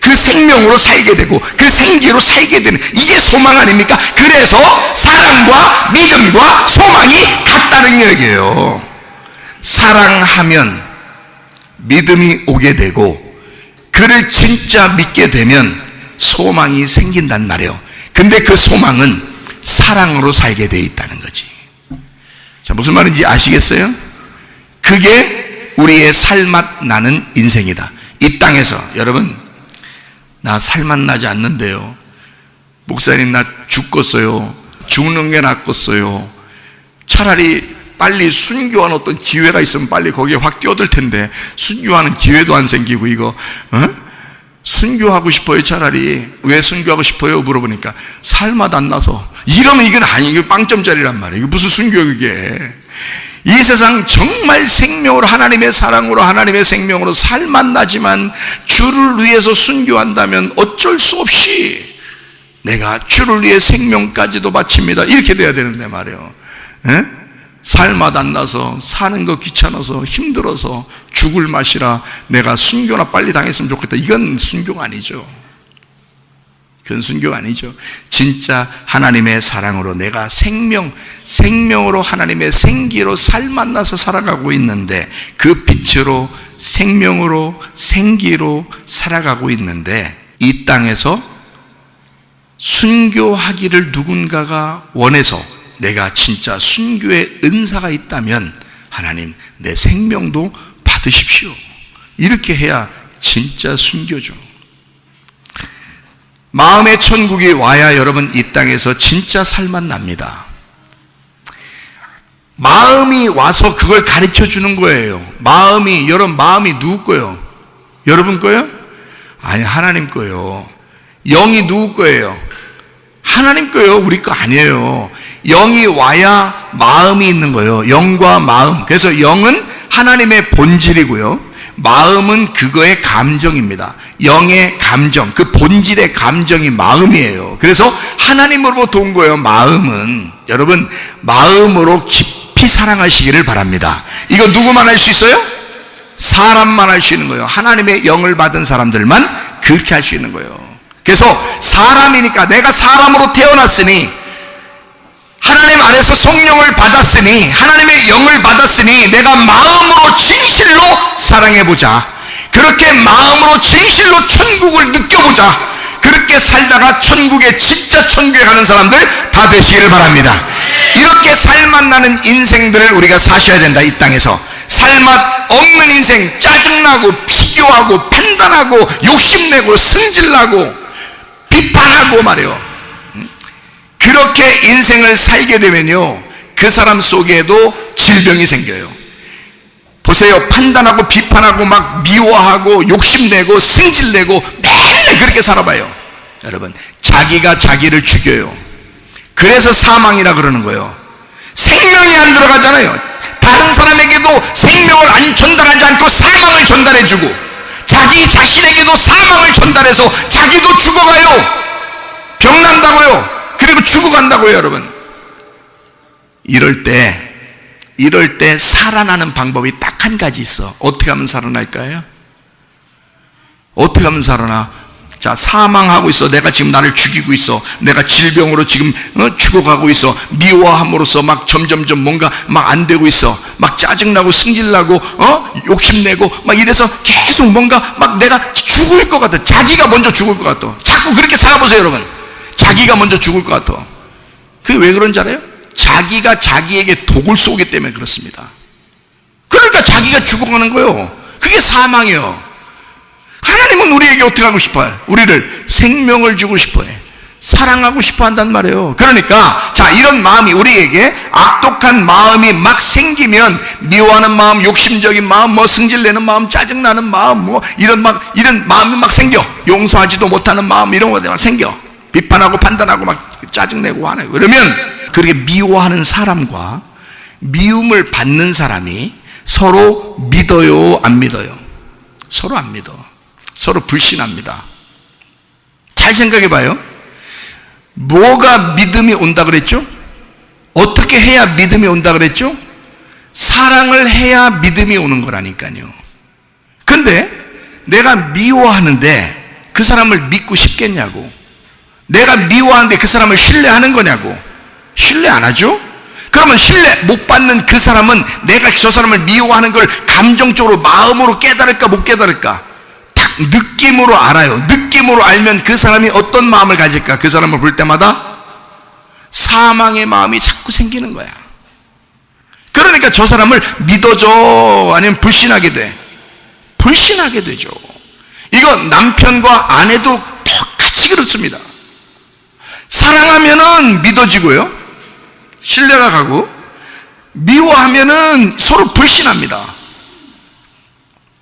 그 생명으로 살게 되고 그 생기로 살게 되는 이게 소망 아닙니까? 그래서 사랑과 믿음과 소망이 같다는 얘기예요. 사랑하면 믿음이 오게 되고 그를 진짜 믿게 되면 소망이 생긴단 말이에요. 근데 그 소망은 사랑으로 살게 돼 있다는 거지. 자, 무슨 말인지 아시겠어요? 그게 우리의 살맛 나는 인생이다. 이 땅에서 여러분, 나 살맛 나지 않는데요, 목사님 나 죽겠어요, 죽는 게 낫겠어요, 차라리 빨리 순교한 어떤 기회가 있으면 빨리 거기에 확 뛰어들 텐데 순교하는 기회도 안 생기고 이거 순교하고 싶어요. 차라리. 왜 순교하고 싶어요? 물어보니까 살맛 안 나서. 이러면 이건 이게 빵점짜리란 말이에요. 이게 무슨 순교 그게. 이 세상 정말 생명으로, 하나님의 사랑으로, 하나님의 생명으로 살맛 나지만 주를 위해서 순교한다면 어쩔 수 없이 내가 주를 위해 생명까지도 바칩니다. 이렇게 돼야 되는데 말이에요. 에? 살맛 안 나서, 사는 거 귀찮아서, 힘들어서 죽을 맛이라 내가 순교나 빨리 당했으면 좋겠다. 이건 순교가 아니죠. 그건 순교가 아니죠. 진짜 하나님의 사랑으로 내가 생명으로 하나님의 생기로 살맛 나서 살아가고 있는데, 그 빛으로 생명으로 생기로 살아가고 있는데, 이 땅에서 순교하기를 누군가가 원해서 내가 진짜 순교의 은사가 있다면 하나님 내 생명도 받으십시오. 이렇게 해야 진짜 순교죠. 마음의 천국이 와야 여러분 이 땅에서 진짜 살맛 납니다. 마음이 와서 그걸 가르쳐 주는 거예요. 여러분 마음이 누구 거예요? 여러분 거예요? 아니, 하나님 거예요. 영이 누구 거예요? 하나님 거예요. 우리 거 아니에요. 영이 와야 마음이 있는 거예요. 영과 마음. 그래서 영은 하나님의 본질이고요, 마음은 그거의 감정입니다. 영의 감정, 그 본질의 감정이 마음이에요. 그래서 하나님으로부터 온 거예요. 마음은. 여러분, 마음으로 깊이 사랑하시기를 바랍니다. 이거 누구만 할 수 있어요? 사람만 할 수 있는 거예요. 하나님의 영을 받은 사람들만 그렇게 할 수 있는 거예요. 그래서 사람이니까, 내가 사람으로 태어났으니, 하나님 안에서 성령을 받았으니, 하나님의 영을 받았으니 내가 마음으로 진실로 사랑해보자. 그렇게 마음으로 진실로 천국을 느껴보자. 그렇게 살다가 천국에, 진짜 천국에 가는 사람들 다 되시기를 바랍니다. 이렇게 살맛 나는 인생들을 우리가 사셔야 된다. 이 땅에서 살맛 없는 인생, 짜증나고 비교하고 판단하고 욕심내고 승질나고 비판하고 말이에요. 그렇게 인생을 살게 되면요, 그 사람 속에도 질병이 생겨요. 보세요. 판단하고 비판하고 막 미워하고 욕심내고 승질내고 매일 그렇게 살아봐요. 여러분, 자기가 자기를 죽여요. 그래서 사망이라 그러는 거예요. 생명이 안 들어가잖아요. 다른 사람에게도 생명을 안 전달하지 않고 사망을 전달해주고, 자기 자신에게도 사망을 전달해서 자기도 죽어가요. 병난다고요. 그리고 죽어간다고요. 여러분, 이럴 때 살아나는 방법이 딱 한 가지 있어. 어떻게 하면 살아날까요? 어떻게 하면 살아나? 자, 사망하고 있어. 내가 지금 나를 죽이고 있어. 내가 질병으로 지금 죽어가고 있어. 미워함으로써 막 점점점 뭔가 막 안 되고 있어. 막 짜증나고 승질나고 욕심내고 막 이래서 계속 뭔가 막 내가 죽을 것 같아. 자기가 먼저 죽을 것 같아. 자꾸 그렇게 살아보세요. 여러분, 자기가 먼저 죽을 것 같아. 그게 왜 그런지 알아요? 자기가 자기에게 독을 쏘기 때문에 그렇습니다. 그러니까 자기가 죽어가는 거예요. 그게 사망이에요. 하나님은 우리에게 어떻게 하고 싶어요? 우리를 생명을 주고 싶어요. 사랑하고 싶어 한단 말이에요. 그러니까 자, 이런 마음이 우리에게, 악독한 마음이 막 생기면, 미워하는 마음, 욕심적인 마음, 뭐 승질내는 마음, 짜증나는 마음, 뭐 이런 마음이 막 생겨. 용서하지도 못하는 마음, 이런 것들이 막 생겨. 비판하고 판단하고 막 짜증내고 하네. 그러면 그렇게 미워하는 사람과 미움을 받는 사람이 서로 믿어요, 안 믿어요? 서로 안 믿어. 서로 불신합니다. 잘 생각해 봐요. 뭐가 믿음이 온다 그랬죠? 어떻게 해야 믿음이 온다 그랬죠? 사랑을 해야 믿음이 오는 거라니까요. 근데 내가 미워하는데 그 사람을 믿고 싶겠냐고. 내가 미워하는데 그 사람을 신뢰하는 거냐고. 신뢰 안 하죠? 그러면 신뢰 못 받는 그 사람은 내가 저 사람을 미워하는 걸 감정적으로, 마음으로 깨달을까 못 깨달을까? 다 느낌으로 알아요. 느낌으로 알면 그 사람이 어떤 마음을 가질까? 그 사람을 볼 때마다 사망의 마음이 자꾸 생기는 거야. 그러니까 저 사람을 믿어줘, 아니면 불신하게 돼. 불신하게 되죠. 이거 남편과 아내도 똑같이 그렇습니다. 사랑하면은 믿어지고요, 신뢰가 가고, 미워하면은 서로 불신합니다.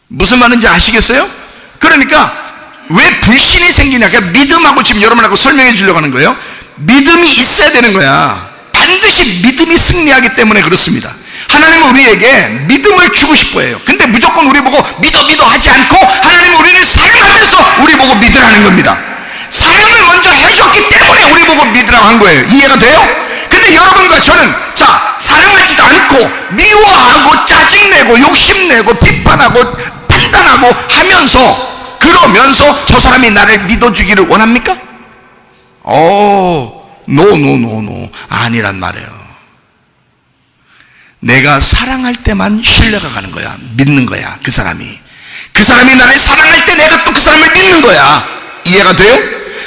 무슨 말인지 아시겠어요? 그러니까 왜 불신이 생기냐? 그러니까 믿음하고 지금 여러분하고 설명해 주려고 하는 거예요. 믿음이 있어야 되는 거야. 반드시 믿음이 승리하기 때문에 그렇습니다. 하나님은 우리에게 믿음을 주고 싶어 해요. 근데 무조건 우리 보고 믿어 하지 않고, 하나님은 우리를 사랑하면서 우리 보고 믿으라는 겁니다. 사랑을 먼저 해줬기 때문에 우리 보고 믿으라고 한 거예요. 이해가 돼요? 근데 여러분과 저는 사랑하지도 않고 미워하고 짜증내고 욕심내고 비판하고 판단하고 하면서, 그러면서 저 사람이 나를 믿어주기를 원합니까? 노 아니란 말이에요. 내가 사랑할 때만 신뢰가 가는 거야. 믿는 거야. 그 사람이 나를 사랑할 때 내가 또 그 사람을 믿는 거야. 이해가 돼요?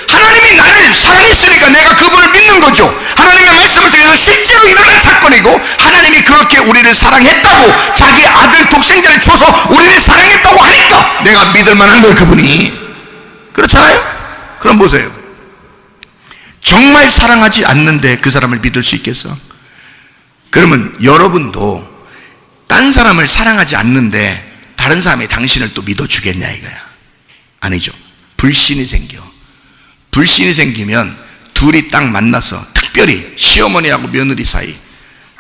하나님이 나를 사랑했으니까 내가 그분을 믿는 거죠. 하나님의 말씀을 통해서 실제로 일어난 사건이고, 하나님이 그렇게 우리를 사랑했다고, 자기 아들 독생자를 줘서 우리를 사랑했다고 하니까 내가 믿을 만한 거예요, 그분이. 그렇잖아요? 그럼 보세요. 정말 사랑하지 않는데 그 사람을 믿을 수 있겠어? 그러면 여러분도 딴 사람을 사랑하지 않는데 다른 사람이 당신을 또 믿어주겠냐 이거야. 아니죠. 불신이 생겨. 불신이 생기면 둘이 딱 만나서, 특별히 시어머니하고 며느리 사이,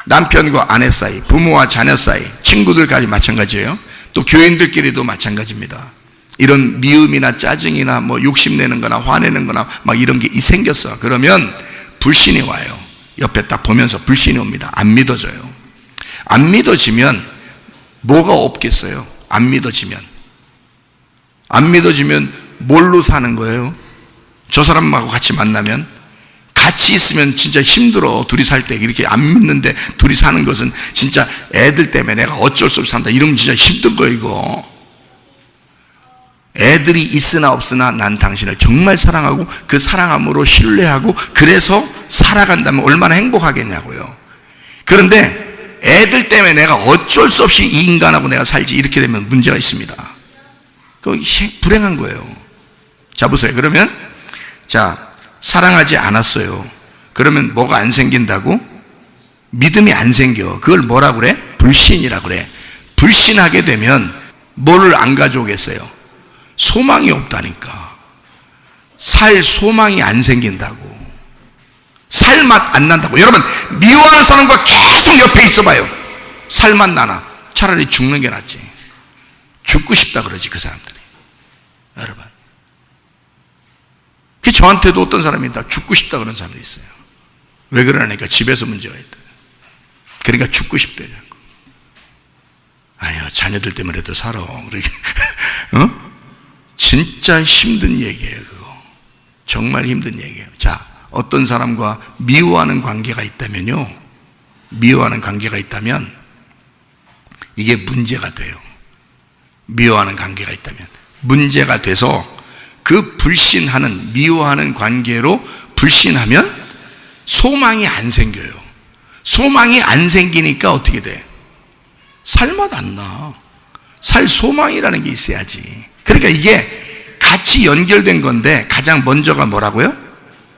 남편과 아내 사이, 부모와 자녀 사이, 친구들까지 마찬가지예요. 또 교인들끼리도 마찬가지입니다. 이런 미움이나 짜증이나 뭐 욕심내는 거나 화내는 거나 막 이런 게 생겼어. 그러면 불신이 와요. 옆에 딱 보면서 불신이 옵니다. 안 믿어져요. 안 믿어지면 뭐가 없겠어요? 안 믿어지면 뭘로 사는 거예요? 저 사람하고 같이 만나면, 같이 있으면 진짜 힘들어. 둘이 살 때 이렇게 안 믿는데 둘이 사는 것은 진짜 애들 때문에 내가 어쩔 수 없이 산다, 이러면 진짜 힘든 거예요. 이거 애들이 있으나 없으나 난 당신을 정말 사랑하고 그 사랑함으로 신뢰하고 그래서 살아간다면 얼마나 행복하겠냐고요. 그런데 애들 때문에 내가 어쩔 수 없이 이 인간하고 내가 살지, 이렇게 되면 문제가 있습니다. 그거 불행한 거예요. 자, 보세요. 그러면 사랑하지 않았어요. 그러면 뭐가 안 생긴다고? 믿음이 안 생겨. 그걸 뭐라 그래? 불신이라 그래. 불신하게 되면 뭐를 안 가져오겠어요? 소망이 없다니까. 살 소망이 안 생긴다고. 살맛 안 난다고. 여러분, 미워하는 사람과 계속 옆에 있어봐요. 살맛 나나? 차라리 죽는 게 낫지. 죽고 싶다 그러지, 그 사람들이. 여러분, 저한테도 어떤 사람이 다 죽고 싶다 그런 사람도 있어요. 왜 그러냐니까 집에서 문제가 있다. 그러니까 죽고 싶대. 아니요, 자녀들 때문에도 살아. 그러게. 진짜 힘든 얘기예요, 그거. 정말 힘든 얘기예요. 자, 어떤 사람과 미워하는 관계가 있다면요, 미워하는 관계가 있다면 이게 문제가 돼요. 미워하는 관계가 있다면 문제가 돼서 그 불신하는, 미워하는 관계로 불신하면 소망이 안 생겨요. 소망이 안 생기니까 어떻게 돼? 살맛 안 나. 살 소망이라는 게 있어야지. 그러니까 이게 같이 연결된 건데 가장 먼저가 뭐라고요?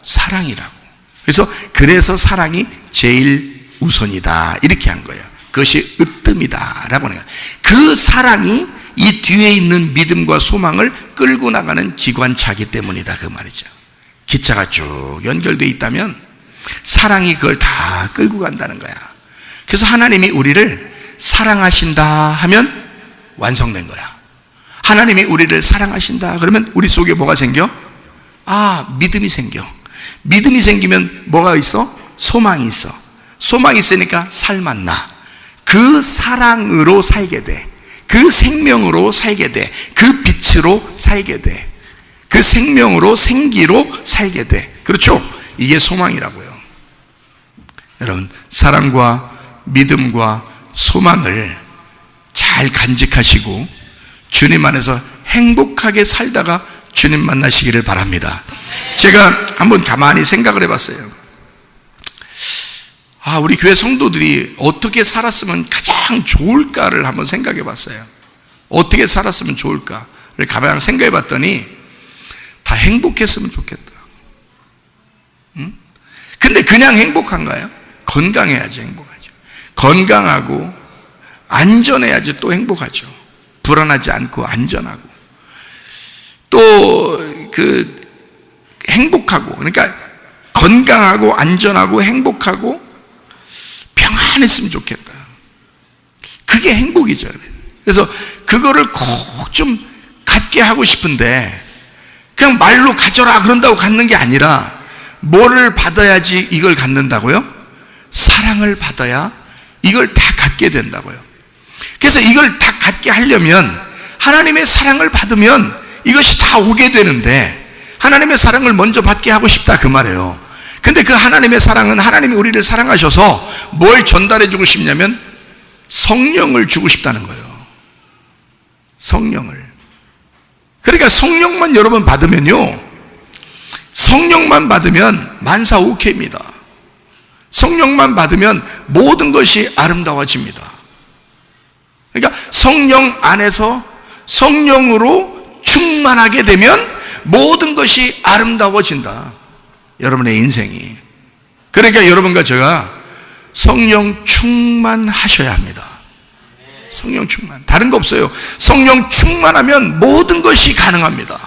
사랑이라고. 그래서 사랑이 제일 우선이다, 이렇게 한 거예요. 그것이 으뜸이다 라고 하는 거예요. 그 사랑이 이 뒤에 있는 믿음과 소망을 끌고 나가는 기관차기 때문이다, 그 말이죠. 기차가 쭉 연결되어 있다면 사랑이 그걸 다 끌고 간다는 거야. 그래서 하나님이 우리를 사랑하신다 하면 완성된 거야. 하나님이 우리를 사랑하신다 그러면 우리 속에 뭐가 생겨? 믿음이 생겨. 믿음이 생기면 뭐가 있어? 소망이 있어. 소망이 있으니까 살맛 나. 그 사랑으로 살게 돼. 그 생명으로 살게 돼. 그 빛으로 살게 돼. 그 생명으로, 생기로 살게 돼. 그렇죠? 이게 소망이라고요. 여러분, 사랑과 믿음과 소망을 잘 간직하시고 주님 안에서 행복하게 살다가 주님 만나시기를 바랍니다. 제가 한번 가만히 생각을 해봤어요. 우리 교회 성도들이 어떻게 살았으면 가장 좋을까를 한번 생각해 봤어요. 어떻게 살았으면 좋을까를 가만히 생각해 봤더니 다 행복했으면 좋겠다. 근데 그냥 행복한가요? 건강해야지 행복하죠. 건강하고 안전해야지 또 행복하죠. 불안하지 않고 안전하고 또 행복하고, 그러니까 건강하고 안전하고 행복하고 평안했으면 좋겠다. 그게 행복이죠. 그래서 그거를 꼭 좀 갖게 하고 싶은데 그냥 말로 가져라 그런다고 갖는 게 아니라 뭐를 받아야지 이걸 갖는다고요? 사랑을 받아야 이걸 다 갖게 된다고요. 그래서 이걸 다 갖게 하려면 하나님의 사랑을 받으면 이것이 다 오게 되는데 하나님의 사랑을 먼저 받게 하고 싶다 그 말이에요. 근데 그 하나님의 사랑은 하나님이 우리를 사랑하셔서 뭘 전달해 주고 싶냐면 성령을 주고 싶다는 거예요. 성령을. 그러니까 성령만 여러분 받으면요, 성령만 받으면 만사오케입니다. 성령만 받으면 모든 것이 아름다워집니다. 그러니까 성령 안에서 성령으로 충만하게 되면 모든 것이 아름다워진다. 여러분의 인생이. 그러니까 여러분과 제가 성령 충만하셔야 합니다. 성령 충만. 다른 거 없어요. 성령 충만하면 모든 것이 가능합니다.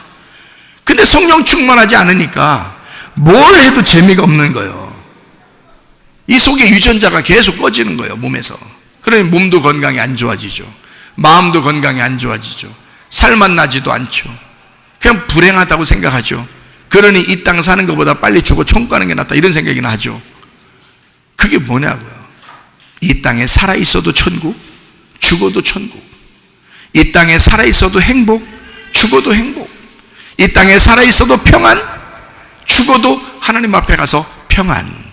근데 성령 충만하지 않으니까 뭘 해도 재미가 없는 거예요. 이 속에 유전자가 계속 꺼지는 거예요, 몸에서. 그러니 몸도 건강이 안 좋아지죠. 마음도 건강이 안 좋아지죠. 살만 나지도 않죠. 그냥 불행하다고 생각하죠. 그러니 이 땅 사는 것보다 빨리 죽어 천국 가는 게 낫다 이런 생각이나 하죠. 그게 뭐냐고요. 이 땅에 살아있어도 천국, 죽어도 천국. 이 땅에 살아있어도 행복, 죽어도 행복. 이 땅에 살아있어도 평안, 죽어도 하나님 앞에 가서 평안.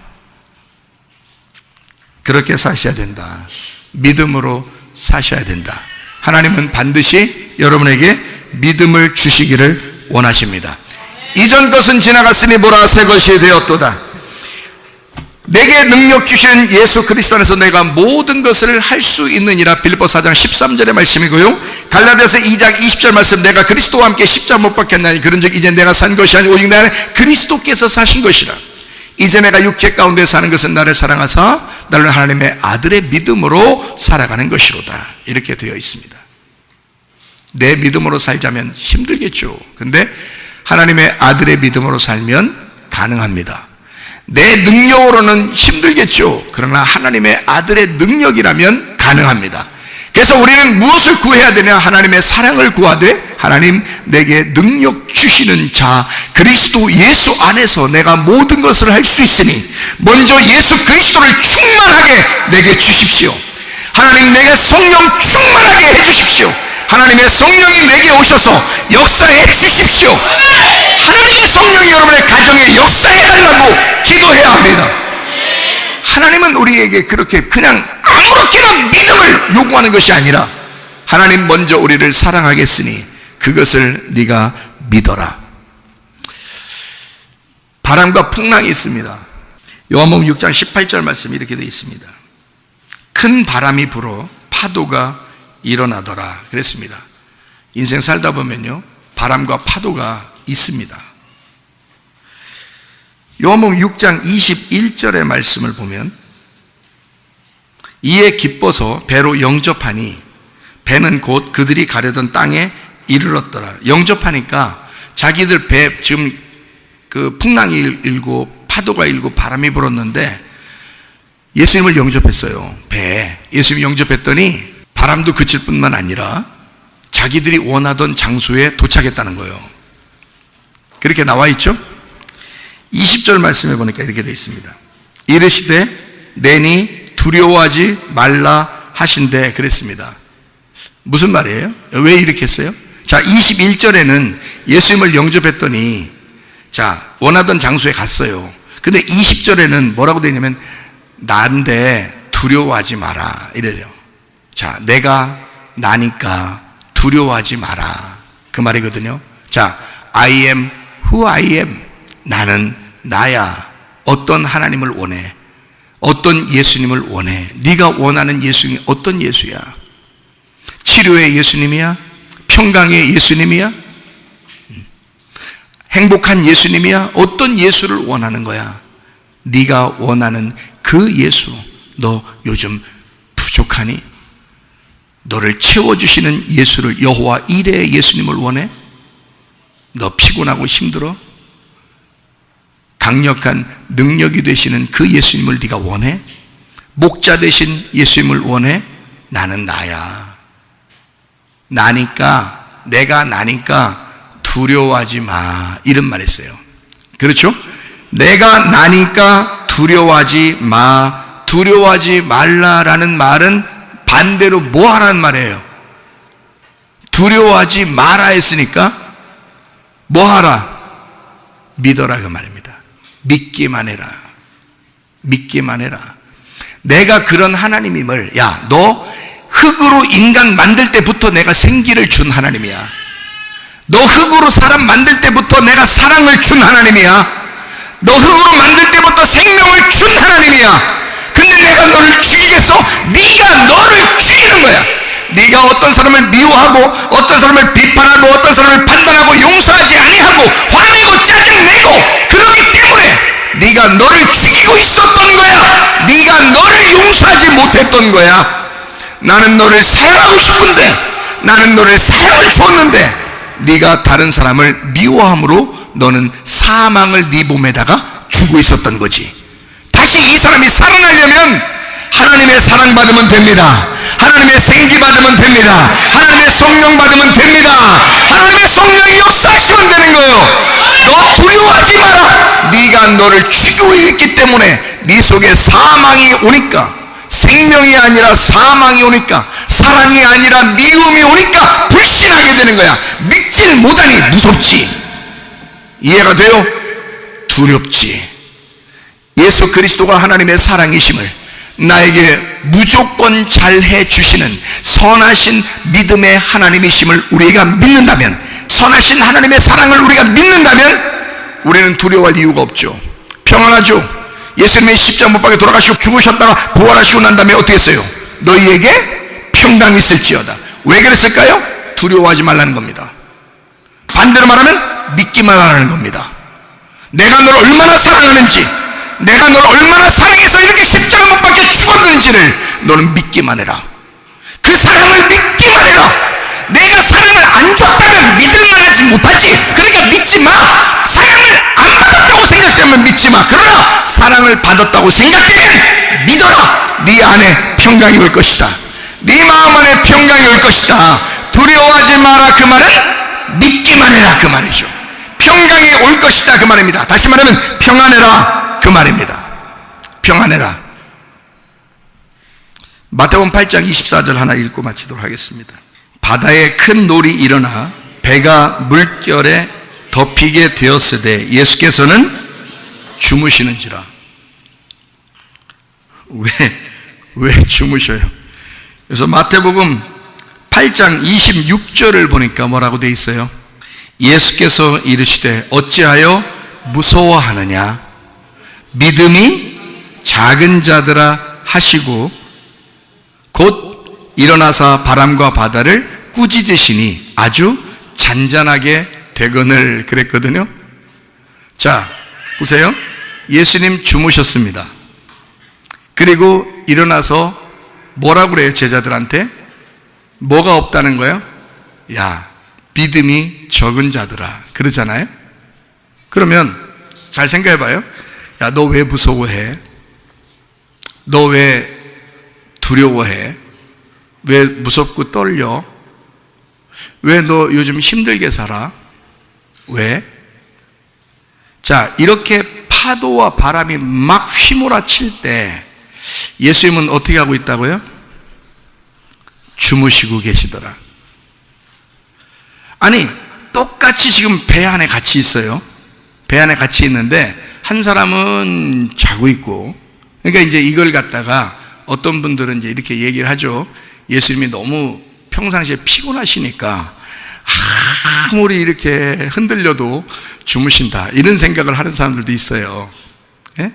그렇게 사셔야 된다. 믿음으로 사셔야 된다. 하나님은 반드시 여러분에게 믿음을 주시기를 원하십니다. 이전 것은 지나갔으니 보라 새 것이 되었도다. 내게 능력 주신 예수 그리스도 안에서 내가 모든 것을 할 수 있느니라. 빌립보 4장 13절의 말씀이고요. 갈라디아서 2장 20절 말씀, 내가 그리스도와 함께 십자가 못 박혔나니 그런즉 이제 내가 산 것이 아니고 오직 내 안에 그리스도께서 사신 것이라. 이제 내가 육체 가운데 사는 것은 나를 사랑하사 나를 하나님의 아들의 믿음으로 살아가는 것이로다. 이렇게 되어 있습니다. 내 믿음으로 살자면 힘들겠죠. 근데 하나님의 아들의 믿음으로 살면 가능합니다. 내 능력으로는 힘들겠죠. 그러나 하나님의 아들의 능력이라면 가능합니다. 그래서 우리는 무엇을 구해야 되냐? 하나님의 사랑을 구하되 하나님 내게 능력 주시는 자 그리스도 예수 안에서 내가 모든 것을 할 수 있으니 먼저 예수 그리스도를 충만하게 내게 주십시오. 하나님 내게 성령 충만하게 해주십시오. 하나님의 성령이 내게 오셔서 역사해 주십시오. 하나님의 성령이 여러분의 가정에 역사해달라고 기도해야 합니다. 하나님은 우리에게 그렇게 그냥 아무렇게나 믿음을 요구하는 것이 아니라 하나님 먼저 우리를 사랑하겠으니 그것을 네가 믿어라. 바람과 풍랑이 있습니다. 요한복음 6장 18절 말씀이 이렇게 되어 있습니다. 큰 바람이 불어 파도가 일어나더라 그랬습니다. 인생 살다 보면요 바람과 파도가 있습니다. 요한복음 6장 21절의 말씀을 보면 이에 기뻐서 배로 영접하니 배는 곧 그들이 가려던 땅에 이르렀더라. 영접하니까 자기들 배 지금 그 풍랑이 일고 파도가 일고 바람이 불었는데 예수님을 영접했어요. 배에 예수님 영접했더니 바람도 그칠 뿐만 아니라 자기들이 원하던 장소에 도착했다는 거예요. 그렇게 나와 있죠? 20절 말씀에 보니까 이렇게 되어 있습니다. 이르시되 내니 두려워하지 말라 하신대 그랬습니다. 무슨 말이에요? 왜 이렇게 했어요? 자, 21절에는 예수님을 영접했더니 자, 원하던 장소에 갔어요. 근데 20절에는 뭐라고 되어 있냐면 난데 두려워하지 마라 이래요. 자, 내가 나니까 두려워하지 마라. 그 말이거든요. 자, I am who I am. 나는 나야. 어떤 하나님을 원해? 어떤 예수님을 원해? 네가 원하는 예수님이 어떤 예수야? 치료의 예수님이야? 평강의 예수님이야? 행복한 예수님이야? 어떤 예수를 원하는 거야? 네가 원하는 그 예수. 너 요즘 부족하니? 너를 채워주시는 예수를, 여호와 이레의 예수님을 원해? 너 피곤하고 힘들어? 강력한 능력이 되시는 그 예수님을 네가 원해? 목자 되신 예수님을 원해? 나는 나야. 나니까, 내가 나니까 두려워하지 마. 이런 말 했어요. 그렇죠? 내가 나니까 두려워하지 마. 두려워하지 말라라는 말은 반대로 뭐 하라는 말이에요? 두려워하지 마라 했으니까 뭐 하라? 믿어라 그 말입니다. 믿기만 해라. 믿기만 해라. 내가 그런 하나님임을, 야, 너 흙으로 인간 만들 때부터 내가 생기를 준 하나님이야. 너 흙으로 사람 만들 때부터 내가 사랑을 준 하나님이야. 너 흙으로 만들 때부터 생명을 준 하나님이야. 근데 내가 너를 죽이겠어? 네가 너를 죽이는 거야. 네가 어떤 사람을 미워하고 어떤 사람을 비판하고 어떤 사람을 판단하고 용서하지 아니하고 화내고 짜증내고 그러기 때문에 네가 너를 죽이고 있었던 거야. 네가 너를 용서하지 못했던 거야. 나는 너를 사랑하고 싶은데, 나는 너를 사랑을 줬는데 네가 다른 사람을 미워함으로 너는 사망을 네 몸에다가 주고 있었던 거지. 다시 이 사람이 살아나려면 하나님의 사랑 받으면 됩니다. 하나님의 생기 받으면 됩니다. 하나님의 성령 받으면 됩니다. 하나님의 성령이 역사하시면 되는 거예요. 너 두려워하지 마라. 네가 너를 죽이고 있기 때문에 네 속에 사망이 오니까, 생명이 아니라 사망이 오니까, 사랑이 아니라 미움이 오니까 불신하게 되는 거야. 믿질 못하니 무섭지. 이해가 돼요? 두렵지. 예수 그리스도가 하나님의 사랑이심을, 나에게 무조건 잘해 주시는 선하신 믿음의 하나님이심을 우리가 믿는다면, 선하신 하나님의 사랑을 우리가 믿는다면 우리는 두려워할 이유가 없죠. 평안하죠. 예수님의 십자가 못 박혀 돌아가시고 죽으셨다가 부활하시고 난 다음에 어떻게 했어요? 너희에게 평강이 있을지어다. 왜 그랬을까요? 두려워하지 말라는 겁니다. 반대로 말하면 믿기만 하라는 겁니다. 내가 너를 얼마나 사랑하는지, 내가 너를 얼마나 사랑해서 이렇게 십자가 못 박혀 죽었는지를 너는 믿기만 해라. 그 사랑을 믿기만 해라. 내가 사랑을 안 줬다면 믿을 만하지 못하지. 그러니까 믿지 마. 사랑을 안 받았다고 생각되면 믿지 마. 그러나 사랑을 받았다고 생각되면 믿어라. 네 안에 평강이 올 것이다. 네 마음 안에 평강이 올 것이다. 두려워하지 마라 그 말은 믿기만 해라 그 말이죠. 평강이 올 것이다 그 말입니다. 다시 말하면 평안해라 그 말입니다. 평안해라. 마태복음 8장 24절 하나 읽고 마치도록 하겠습니다. 바다에 큰 놀이 일어나 배가 물결에 덮이게 되었으되 예수께서는 주무시는지라. 왜 주무셔요? 그래서 마태복음 8장 26절을 보니까 뭐라고 돼 있어요? 예수께서 이르시되 어찌하여 무서워하느냐? 믿음이 작은 자들아 하시고 곧 일어나사 바람과 바다를 꾸짖으시니 아주 잔잔하게 되거늘 그랬거든요. 자, 보세요. 예수님 주무셨습니다. 그리고 일어나서 뭐라고 그래요? 제자들한테 뭐가 없다는 거예요? 야, 믿음이 적은 자들아 그러잖아요. 그러면 잘 생각해 봐요. 야, 너 왜 무서워해? 너 왜 두려워해? 왜 무섭고 떨려? 왜 너 요즘 힘들게 살아? 왜? 자, 이렇게 파도와 바람이 막 휘몰아칠 때 예수님은 어떻게 하고 있다고요? 주무시고 계시더라. 아니, 똑같이 지금 배 안에 같이 있어요. 배 안에 같이 있는데 한 사람은 자고 있고, 그러니까 이제 이걸 갖다가 어떤 분들은 이제 이렇게 얘기를 하죠. 예수님이 너무 평상시에 피곤하시니까 아무리 이렇게 흔들려도 주무신다, 이런 생각을 하는 사람들도 있어요. 예?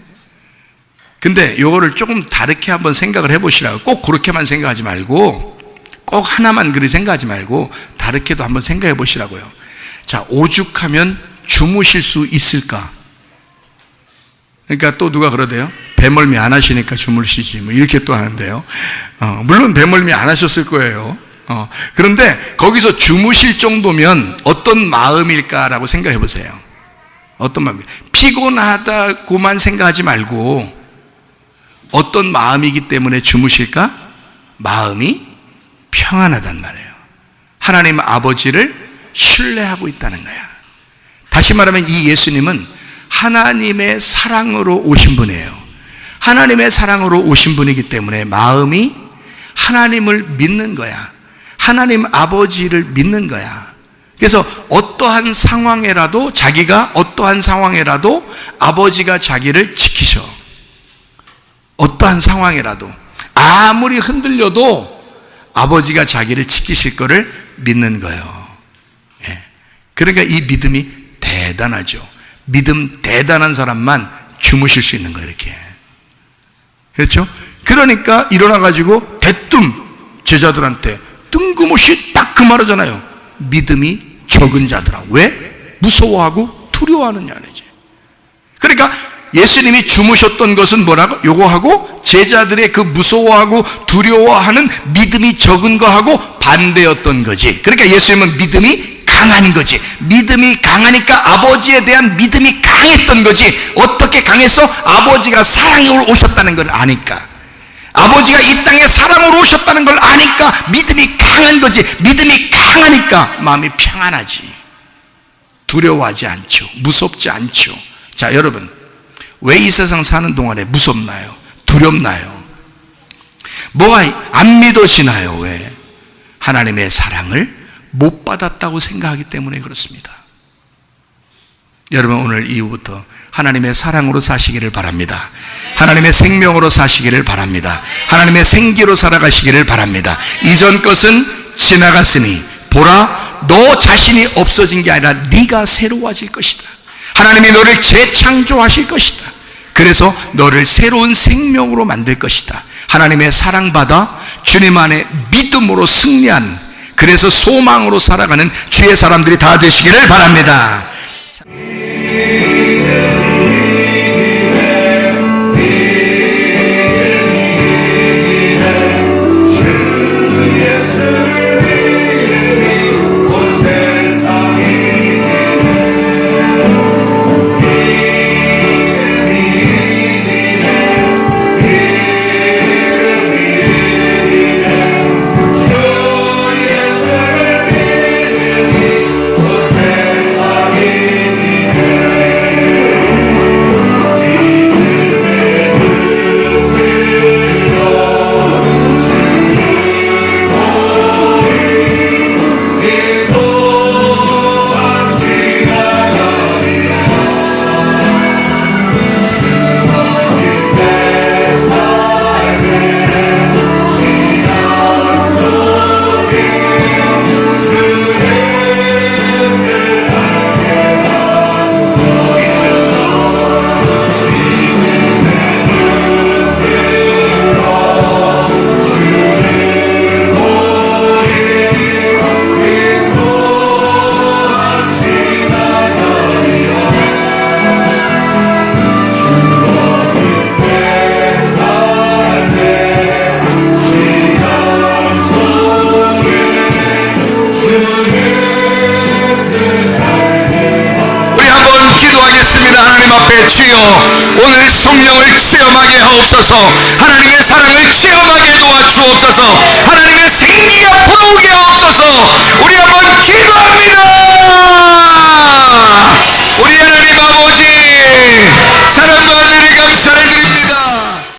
근데 요거를 조금 다르게 한번 생각을 해보시라고. 꼭 그렇게만 생각하지 말고, 꼭 하나만 그리 생각하지 말고 다르게도 한번 생각해 보시라고요. 자, 오죽하면 주무실 수 있을까? 그러니까 또 누가 그러대요. 배멀미 안 하시니까 주무시지, 뭐 이렇게 또 하는데요. 물론 배멀미 안 하셨을 거예요. 그런데 거기서 주무실 정도면 어떤 마음일까라고 생각해 보세요. 어떤 마음? 피곤하다고만 생각하지 말고 어떤 마음이기 때문에 주무실까? 마음이 평안하단 말이에요. 하나님 아버지를 신뢰하고 있다는 거야. 다시 말하면 이 예수님은 하나님의 사랑으로 오신 분이에요. 하나님의 사랑으로 오신 분이기 때문에 마음이 하나님을 믿는 거야. 하나님 아버지를 믿는 거야. 그래서 어떠한 상황에라도, 자기가 어떠한 상황에라도 아버지가 자기를 지키셔. 어떠한 상황이라도 아무리 흔들려도 아버지가 자기를 지키실 거를 믿는 거예요. 예. 그러니까 이 믿음이 대단하죠. 믿음 대단한 사람만 주무실 수 있는 거예요, 이렇게. 그렇죠? 그러니까 일어나가지고 대뜸 제자들한테 뜬금없이 딱 그 말하잖아요. 믿음이 적은 자들아. 왜? 무서워하고 두려워하느냐, 아니지. 그러니까 예수님이 주무셨던 것은 뭐라고? 요거하고 제자들의 그 무서워하고 두려워하는 믿음이 적은 거하고 반대였던 거지. 그러니까 예수님은 믿음이 강한 거지. 믿음이 강하니까 아버지에 대한 믿음이 강했던 거지. 어떻게 강했어? 아버지가 사랑으로 오셨다는 걸 아니까. 아버지가 이 땅에 사랑으로 오셨다는 걸 아니까 믿음이 강한 거지. 믿음이 강하니까 마음이 평안하지. 두려워하지 않죠. 무섭지 않죠. 자, 여러분, 왜 이 세상 사는 동안에 무섭나요? 두렵나요? 뭐가 안 믿어지나요? 왜? 하나님의 사랑을 못 받았다고 생각하기 때문에 그렇습니다. 여러분, 오늘 이후부터 하나님의 사랑으로 사시기를 바랍니다. 하나님의 생명으로 사시기를 바랍니다. 하나님의 생기로 살아가시기를 바랍니다. 이전 것은 지나갔으니 보라, 너 자신이 없어진 게 아니라 네가 새로워질 것이다. 하나님이 너를 재창조하실 것이다. 그래서 너를 새로운 생명으로 만들 것이다. 하나님의 사랑받아 주님 안에 믿음으로 승리한, 그래서 소망으로 살아가는 주의 사람들이 다 되시기를 바랍니다. 오늘 성령을 체험하게 하옵소서. 하나님의 사랑을 체험하게 도와주옵소서.